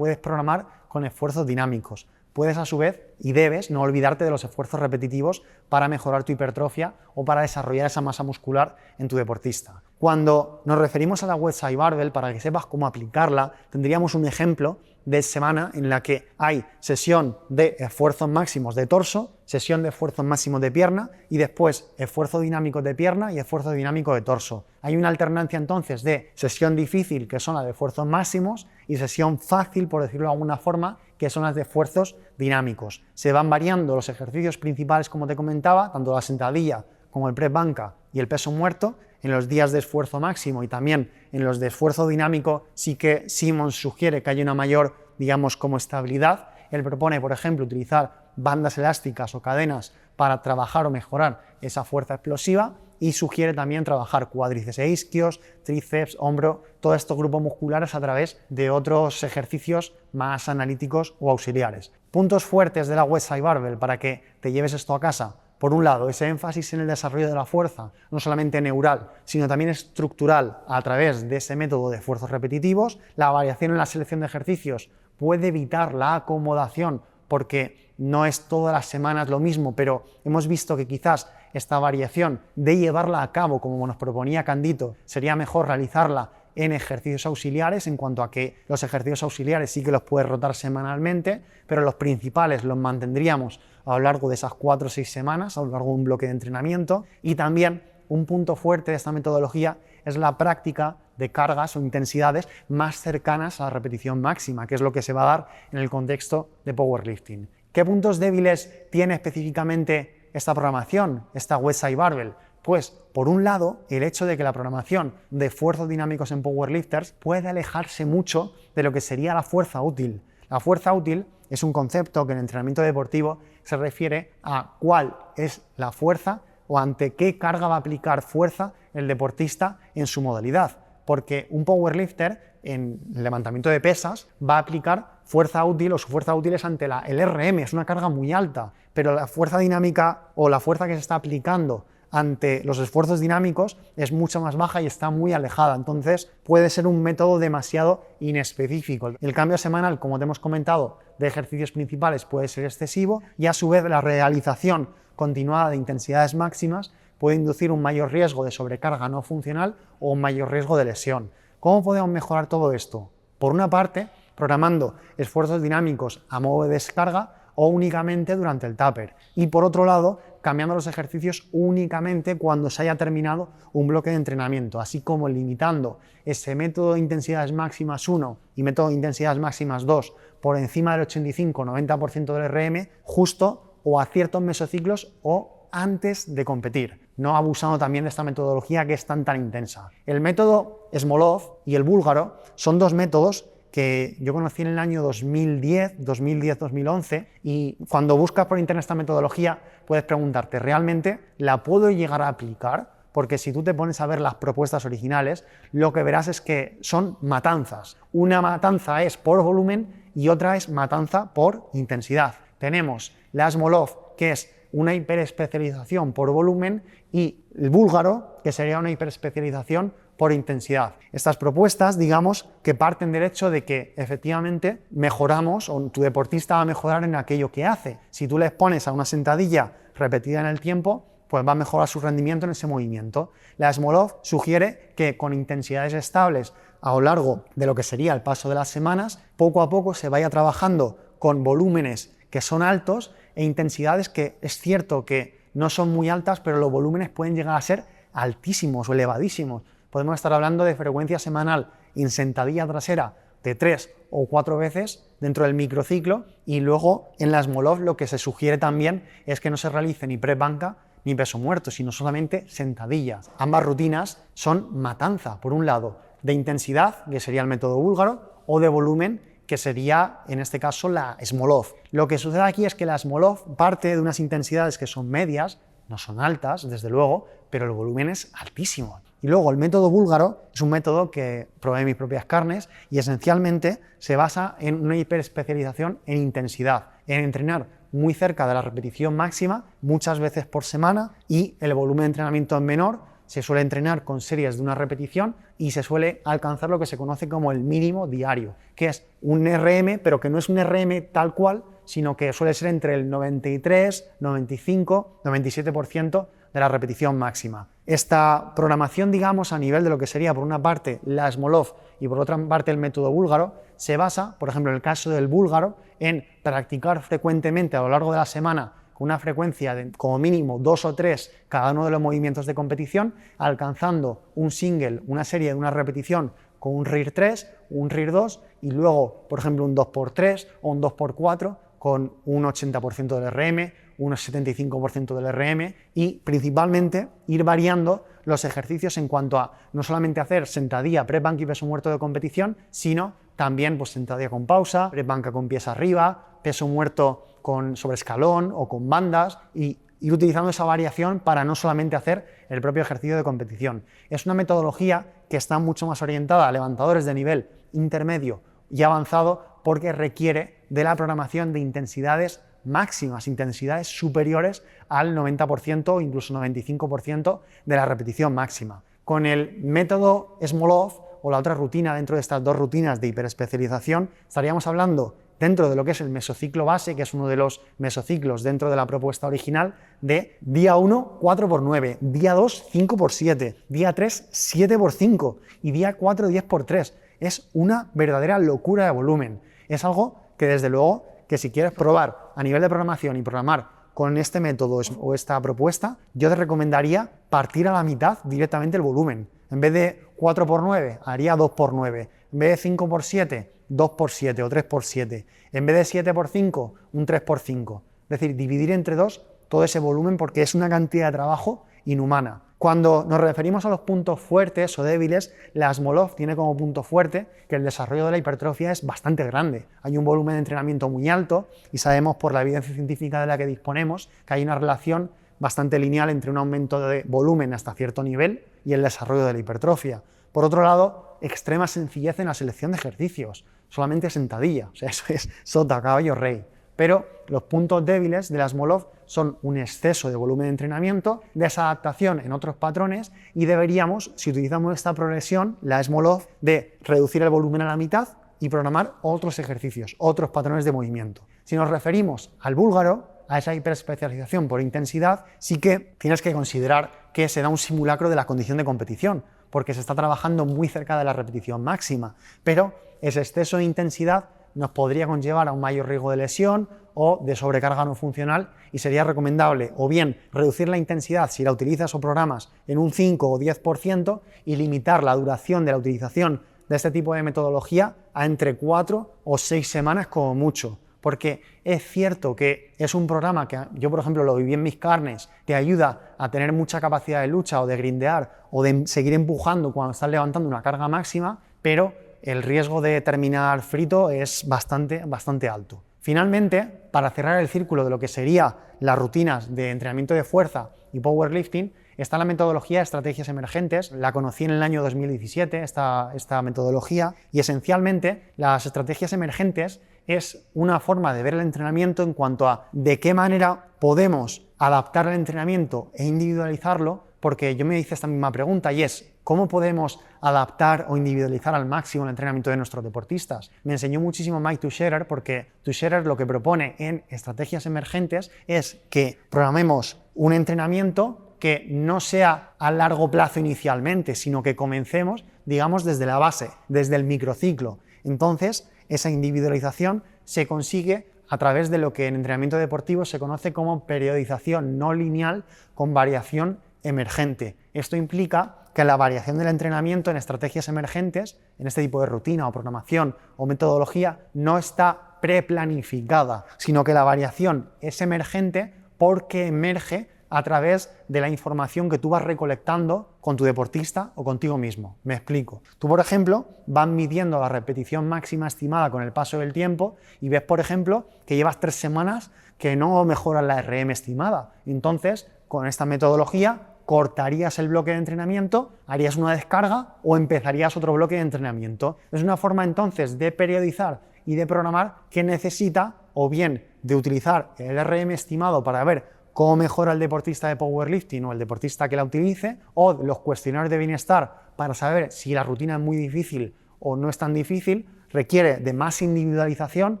programar con esfuerzos dinámicos. Puedes a su vez, y debes, no olvidarte de los esfuerzos repetitivos para mejorar tu hipertrofia o para desarrollar esa masa muscular en tu deportista. Cuando nos referimos a la Westside Barbell, para que sepas cómo aplicarla, tendríamos un ejemplo de semana en la que hay sesión de esfuerzos máximos de torso, sesión de esfuerzos máximos de pierna y después esfuerzo dinámico de pierna y esfuerzo dinámico de torso. Hay una alternancia entonces de sesión difícil, que son las de esfuerzos máximos, y sesión fácil, por decirlo de alguna forma, que son las de esfuerzos dinámicos. Se van variando los ejercicios principales, como te comentaba, tanto la sentadilla como el press banca y el peso muerto, en los días de esfuerzo máximo y también en los de esfuerzo dinámico. Sí que Simmons sugiere que haya una mayor, digamos, como estabilidad. Él propone, por ejemplo, utilizar bandas elásticas o cadenas para trabajar o mejorar esa fuerza explosiva, y sugiere también trabajar cuádriceps e isquios, tríceps, hombro, todos estos grupos musculares a través de otros ejercicios más analíticos o auxiliares. Puntos fuertes de la Westside Barbell para que te lleves esto a casa. Por un lado, ese énfasis en el desarrollo de la fuerza, no solamente neural, sino también estructural a través de ese método de esfuerzos repetitivos. La variación en la selección de ejercicios puede evitar la acomodación, porque no es todas las semanas lo mismo, pero hemos visto que quizás esta variación de llevarla a cabo, como nos proponía Candito, sería mejor realizarla en ejercicios auxiliares, en cuanto a que los ejercicios auxiliares sí que los puedes rotar semanalmente, pero los principales los mantendríamos a lo largo de esas 4 o 6 semanas, a lo largo de un bloque de entrenamiento. Y también un punto fuerte de esta metodología es la práctica de cargas o intensidades más cercanas a la repetición máxima, que es lo que se va a dar en el contexto de powerlifting. ¿Qué puntos débiles tiene específicamente esta programación, esta Westside Barbell? Pues, por un lado, el hecho de que la programación de esfuerzos dinámicos en powerlifters puede alejarse mucho de lo que sería la fuerza útil. La fuerza útil es un concepto que en el entrenamiento deportivo se refiere a cuál es la fuerza o ante qué carga va a aplicar fuerza el deportista en su modalidad. Porque un powerlifter en el levantamiento de pesas va a aplicar fuerza útil, o su fuerza útil es ante el RM, es una carga muy alta, pero la fuerza dinámica o la fuerza que se está aplicando ante los esfuerzos dinámicos es mucho más baja y está muy alejada, entonces puede ser un método demasiado inespecífico. El cambio semanal, como te hemos comentado, de ejercicios principales puede ser excesivo y a su vez la realización continuada de intensidades máximas puede inducir un mayor riesgo de sobrecarga no funcional o un mayor riesgo de lesión. ¿Cómo podemos mejorar todo esto? Por una parte, programando esfuerzos dinámicos a modo de descarga o únicamente durante el taper. Y por otro lado, cambiando los ejercicios únicamente cuando se haya terminado un bloque de entrenamiento, así como limitando ese método de intensidades máximas 1 y método de intensidades máximas 2 por encima del 85-90% del RM, justo o a ciertos mesociclos o antes de competir, no abusando también de esta metodología que es tan intensa. El método Smolov y el búlgaro son dos métodos que yo conocí en el año 2010-2011 y cuando buscas por internet esta metodología puedes preguntarte, ¿realmente la puedo llegar a aplicar? Porque si tú te pones a ver las propuestas originales, lo que verás es que son matanzas. Una matanza es por volumen y otra es matanza por intensidad. Tenemos la Smolov, que es una hiperespecialización por volumen, y el búlgaro, que sería una hiperespecialización por intensidad. Estas propuestas, digamos, que parten del hecho de que efectivamente mejoramos, o tu deportista va a mejorar en aquello que hace. Si tú le pones a una sentadilla repetida en el tiempo, pues va a mejorar su rendimiento en ese movimiento. La Smolov sugiere que con intensidades estables a lo largo de lo que sería el paso de las semanas, poco a poco se vaya trabajando con volúmenes que son altos e intensidades que es cierto que no son muy altas, pero los volúmenes pueden llegar a ser altísimos o elevadísimos. Podemos estar hablando de frecuencia semanal en sentadilla trasera de 3 o 4 veces dentro del microciclo, y luego en la Smolov lo que se sugiere también es que no se realice ni press banca ni peso muerto, sino solamente sentadillas. Ambas rutinas son matanza, por un lado, de intensidad, que sería el método búlgaro, o de volumen, que sería, en este caso, la Smolov. Lo que sucede aquí es que la Smolov parte de unas intensidades que son medias, no son altas, desde luego, pero el volumen es altísimo. Y luego el método búlgaro es un método que probé en mis propias carnes y esencialmente se basa en una hiperespecialización en intensidad, en entrenar muy cerca de la repetición máxima, muchas veces por semana, y el volumen de entrenamiento es menor. Se suele entrenar con series de una repetición y se suele alcanzar lo que se conoce como el mínimo diario, que es un RM, pero que no es un RM tal cual, sino que suele ser entre el 93, 95, 97% de la repetición máxima. Esta programación, digamos, a nivel de lo que sería por una parte la Smolov y por otra parte el método búlgaro, se basa, por ejemplo, en el caso del búlgaro, en practicar frecuentemente a lo largo de la semana con una frecuencia de como mínimo 2 o 3 cada uno de los movimientos de competición, alcanzando un single, una serie de una repetición con un RIR 3, un RIR 2 y luego, por ejemplo, un 2x3 o un 2x4 con un 80% del RM, un 75% del RM, y principalmente ir variando los ejercicios en cuanto a no solamente hacer sentadilla, press banca y peso muerto de competición, sino también pues, sentadilla con pausa, press banca con pies arriba, peso muerto sobre escalón o con bandas, y ir utilizando esa variación para no solamente hacer el propio ejercicio de competición. Es una metodología que está mucho más orientada a levantadores de nivel intermedio y avanzado porque requiere de la programación de intensidades máximas, intensidades superiores al 90% o incluso 95% de la repetición máxima. Con el método Smolov o la otra rutina dentro de estas dos rutinas de hiperespecialización, estaríamos hablando dentro de lo que es el mesociclo base, que es uno de los mesociclos dentro de la propuesta original, de día 1, 4x9, día 2, 5x7, día 3, 7x5 y día 4, 10x3. Es una verdadera locura de volumen. Es algo que desde luego que si quieres probar a nivel de programación y programar con este método o esta propuesta, yo te recomendaría partir a la mitad directamente el volumen. En vez de 4x9, haría 2x9. En vez de 5x7, 2x7 o 3x7. En vez de 7x5, un 3x5. Es decir, dividir entre 2 todo ese volumen porque es una cantidad de trabajo inhumana. Cuando nos referimos a los puntos fuertes o débiles, la Asmolov tiene como punto fuerte que el desarrollo de la hipertrofia es bastante grande. Hay un volumen de entrenamiento muy alto y sabemos por la evidencia científica de la que disponemos que hay una relación bastante lineal entre un aumento de volumen hasta cierto nivel y el desarrollo de la hipertrofia. Por otro lado, extrema sencillez en la selección de ejercicios, solamente sentadilla, o sea, eso es sota, caballo, rey. Pero los puntos débiles de la Asmolov son un exceso de volumen de entrenamiento, desadaptación en otros patrones y deberíamos, si utilizamos esta progresión, la Asmolov, de reducir el volumen a la mitad y programar otros ejercicios, otros patrones de movimiento. Si nos referimos al búlgaro, a esa hiperespecialización por intensidad, sí que tienes que considerar que se da un simulacro de la condición de competición, porque se está trabajando muy cerca de la repetición máxima, pero ese exceso de intensidad nos podría conllevar a un mayor riesgo de lesión o de sobrecarga no funcional y sería recomendable o bien reducir la intensidad si la utilizas o programas en un 5 o 10% y limitar la duración de la utilización de este tipo de metodología a entre 4 o 6 semanas como mucho. Porque es cierto que es un programa que yo, por ejemplo, lo viví en mis carnes, te ayuda a tener mucha capacidad de lucha o de grindear o de seguir empujando cuando estás levantando una carga máxima, pero el riesgo de terminar frito es bastante alto. Finalmente, para cerrar el círculo de lo que serían las rutinas de entrenamiento de fuerza y powerlifting, está la metodología de estrategias emergentes. La conocí en el año 2017, esta metodología, y esencialmente las estrategias emergentes es una forma de ver el entrenamiento en cuanto a de qué manera podemos adaptar el entrenamiento e individualizarlo, porque yo me hice esta misma pregunta y es ¿cómo podemos adaptar o individualizar al máximo el entrenamiento de nuestros deportistas? Me enseñó muchísimo Mike Tuchscherer porque Tuchscherer lo que propone en estrategias emergentes es que programemos un entrenamiento que no sea a largo plazo inicialmente, sino que comencemos, digamos, desde la base, desde el microciclo. Entonces, esa individualización se consigue a través de lo que en entrenamiento deportivo se conoce como periodización no lineal con variación emergente. Esto implica que la variación del entrenamiento en estrategias emergentes, en este tipo de rutina o programación o metodología, no está preplanificada, sino que la variación es emergente porque emerge a través de la información que tú vas recolectando con tu deportista o contigo mismo. Me explico. Tú, por ejemplo, vas midiendo la repetición máxima estimada con el paso del tiempo y ves, por ejemplo, que llevas 3 semanas que no mejoras la RM estimada. Entonces, con esta metodología, cortarías el bloque de entrenamiento, harías una descarga o empezarías otro bloque de entrenamiento. Es una forma entonces de periodizar y de programar que necesita o bien de utilizar el RM estimado para ver cómo mejora el deportista de powerlifting o el deportista que la utilice, o los cuestionarios de bienestar para saber si la rutina es muy difícil o no es tan difícil, requiere de más individualización,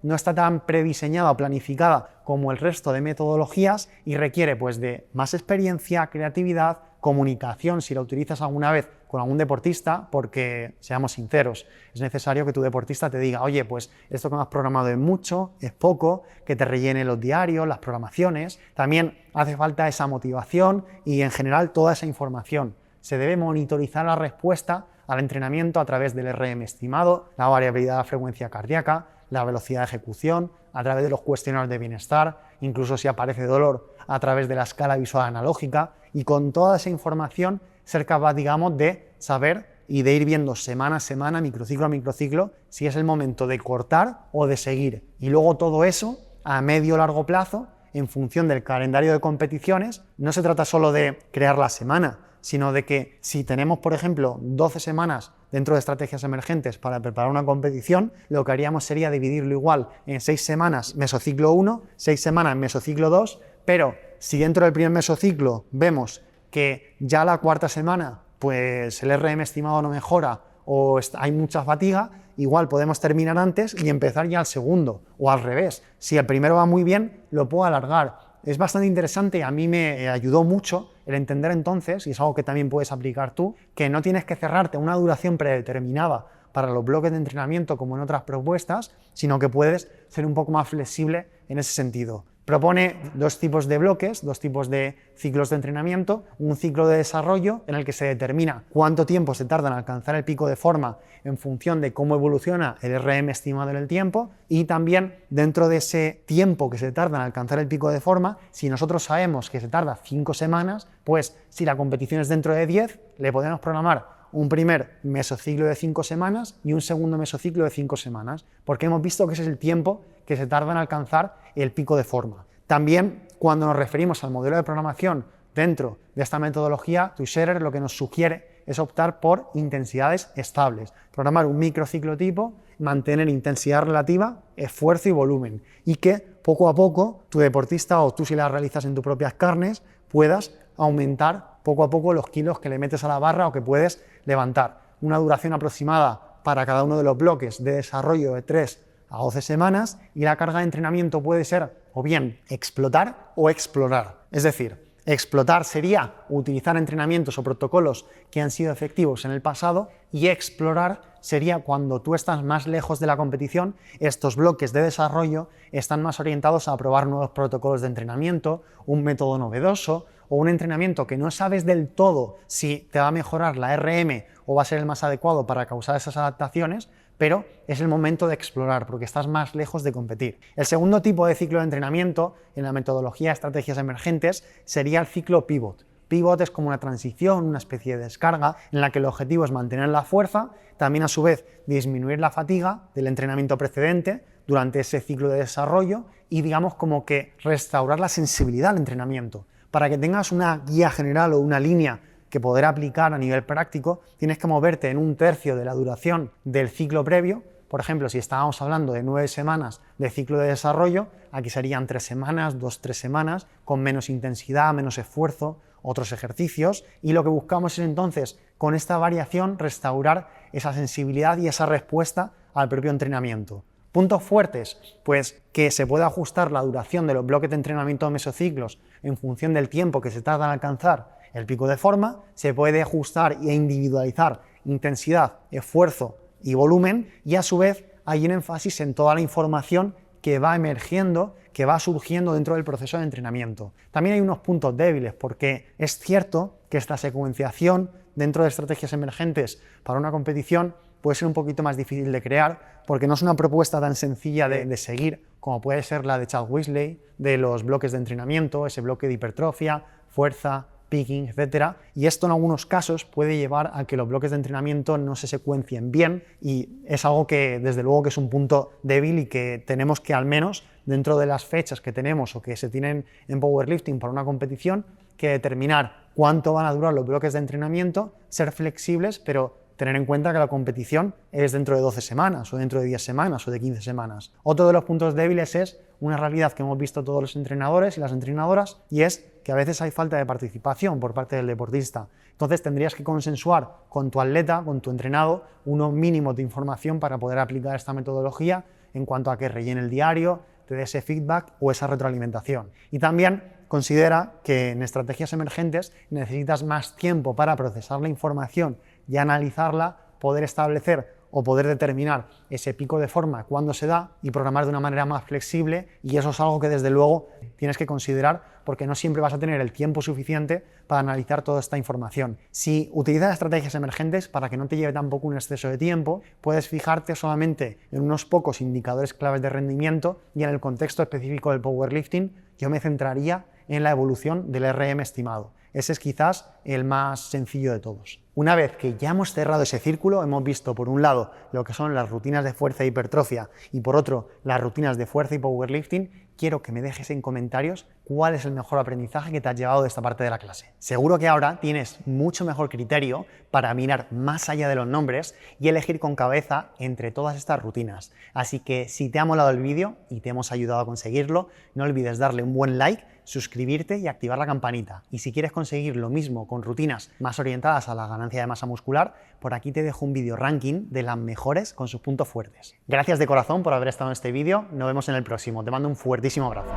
no está tan prediseñada o planificada como el resto de metodologías y requiere pues de más experiencia, creatividad, comunicación si la utilizas alguna vez con algún deportista, porque seamos sinceros, es necesario que tu deportista te diga, oye, pues esto que me has programado es mucho, es poco, que te rellene los diarios, las programaciones, también hace falta esa motivación y en general toda esa información. Se debe monitorizar la respuesta al entrenamiento a través del RM estimado, la variabilidad de la frecuencia cardíaca, la velocidad de ejecución, a través de los cuestionarios de bienestar, incluso si aparece dolor, a través de la escala visual analógica, y con toda esa información ser capaz, digamos, de saber y de ir viendo semana a semana, microciclo a microciclo, si es el momento de cortar o de seguir. Y luego todo eso, a medio o largo plazo, en función del calendario de competiciones, no se trata solo de crear la semana, sino de que si tenemos, por ejemplo, 12 semanas dentro de estrategias emergentes para preparar una competición, lo que haríamos sería dividirlo igual en 6 semanas mesociclo 1, 6 semanas mesociclo 2, pero si dentro del primer mesociclo vemos que ya la cuarta semana pues el RM estimado no mejora o hay mucha fatiga, igual podemos terminar antes y empezar ya el segundo, o al revés. Si el primero va muy bien, lo puedo alargar. Es bastante interesante, a mí me ayudó mucho el entender entonces, y es algo que también puedes aplicar tú, que no tienes que cerrarte a una duración predeterminada para los bloques de entrenamiento como en otras propuestas, sino que puedes ser un poco más flexible en ese sentido. Propone dos tipos de bloques, dos tipos de ciclos de entrenamiento, un ciclo de desarrollo en el que se determina cuánto tiempo se tarda en alcanzar el pico de forma en función de cómo evoluciona el RM estimado en el tiempo, y también dentro de ese tiempo que se tarda en alcanzar el pico de forma, si nosotros sabemos que se tarda 5 semanas, pues si la competición es dentro de 10, le podemos programar un primer mesociclo de 5 semanas y un segundo mesociclo de 5 semanas, porque hemos visto que ese es el tiempo que se tarda en alcanzar el pico de forma. También, cuando nos referimos al modelo de programación dentro de esta metodología, TwoSharer lo que nos sugiere es optar por intensidades estables, programar un microciclo tipo, mantener intensidad relativa, esfuerzo y volumen, y que poco a poco tu deportista, o tú si la realizas en tus propias carnes, puedas aumentar poco a poco los kilos que le metes a la barra o que puedes levantar. Una duración aproximada para cada uno de los bloques de desarrollo de 3 a 12 semanas, y la carga de entrenamiento puede ser o bien explotar o explorar. Es decir, explotar sería utilizar entrenamientos o protocolos que han sido efectivos en el pasado, y explorar sería cuando tú estás más lejos de la competición, estos bloques de desarrollo están más orientados a probar nuevos protocolos de entrenamiento, un método novedoso o un entrenamiento que no sabes del todo si te va a mejorar la RM o va a ser el más adecuado para causar esas adaptaciones, pero es el momento de explorar porque estás más lejos de competir. El segundo tipo de ciclo de entrenamiento en la metodología de estrategias emergentes sería el ciclo pivot. Pivot es como una transición, una especie de descarga en la que el objetivo es mantener la fuerza, también a su vez disminuir la fatiga del entrenamiento precedente durante ese ciclo de desarrollo y digamos como que restaurar la sensibilidad al entrenamiento. Para que tengas una guía general o una línea que poder aplicar a nivel práctico, tienes que moverte en un tercio de la duración del ciclo previo. Por ejemplo, si estábamos hablando de 9 semanas de ciclo de desarrollo, aquí serían 3 semanas, 2-3 semanas, con menos intensidad, menos esfuerzo, otros ejercicios, y lo que buscamos es entonces, con esta variación, restaurar esa sensibilidad y esa respuesta al propio entrenamiento. Puntos fuertes, pues que se puede ajustar la duración de los bloques de entrenamiento de mesociclos en función del tiempo que se tarda en alcanzar el pico de forma, se puede ajustar e individualizar intensidad, esfuerzo y volumen, y a su vez hay un énfasis en toda la información que va emergiendo, que va surgiendo dentro del proceso de entrenamiento. También hay unos puntos débiles, porque es cierto que esta secuenciación dentro de estrategias emergentes para una competición puede ser un poquito más difícil de crear, porque no es una propuesta tan sencilla de seguir como puede ser la de Chad Weasley, de los bloques de entrenamiento, ese bloque de hipertrofia, fuerza, picking, etc. Y esto en algunos casos puede llevar a que los bloques de entrenamiento no se secuencien bien, y es algo que desde luego que es un punto débil y que tenemos que, al menos dentro de las fechas que tenemos o que se tienen en powerlifting para una competición, que determinar cuánto van a durar los bloques de entrenamiento, ser flexibles, pero tener en cuenta que la competición es dentro de 12 semanas o dentro de 10 semanas o de 15 semanas. Otro de los puntos débiles es una realidad que hemos visto todos los entrenadores y las entrenadoras, y es que a veces hay falta de participación por parte del deportista. Entonces tendrías que consensuar con tu atleta, con tu entrenado, unos mínimos de información para poder aplicar esta metodología en cuanto a que rellene el diario, te dé ese feedback o esa retroalimentación. Y también considera que en estrategias emergentes necesitas más tiempo para procesar la información y analizarla, poder establecer o poder determinar ese pico de forma cuándo se da y programar de una manera más flexible, y eso es algo que desde luego tienes que considerar porque no siempre vas a tener el tiempo suficiente para analizar toda esta información. Si utilizas estrategias emergentes, para que no te lleve tampoco un exceso de tiempo, puedes fijarte solamente en unos pocos indicadores claves de rendimiento, y en el contexto específico del powerlifting yo me centraría en la evolución del RM estimado. Ese es quizás el más sencillo de todos. Una vez que ya hemos cerrado ese círculo, hemos visto por un lado lo que son las rutinas de fuerza e hipertrofia y por otro las rutinas de fuerza y powerlifting, quiero que me dejes en comentarios cuál es el mejor aprendizaje que te has llevado de esta parte de la clase. Seguro que ahora tienes mucho mejor criterio para mirar más allá de los nombres y elegir con cabeza entre todas estas rutinas. Así que si te ha molado el vídeo y te hemos ayudado a conseguirlo, no olvides darle un buen like, suscribirte y activar la campanita. Y si quieres conseguir lo mismo con rutinas más orientadas a la ganancia de masa muscular, por aquí te dejo un vídeo ranking de las mejores con sus puntos fuertes. Gracias de corazón por haber estado en este vídeo, nos vemos en el próximo. Te mando un fuertísimo abrazo.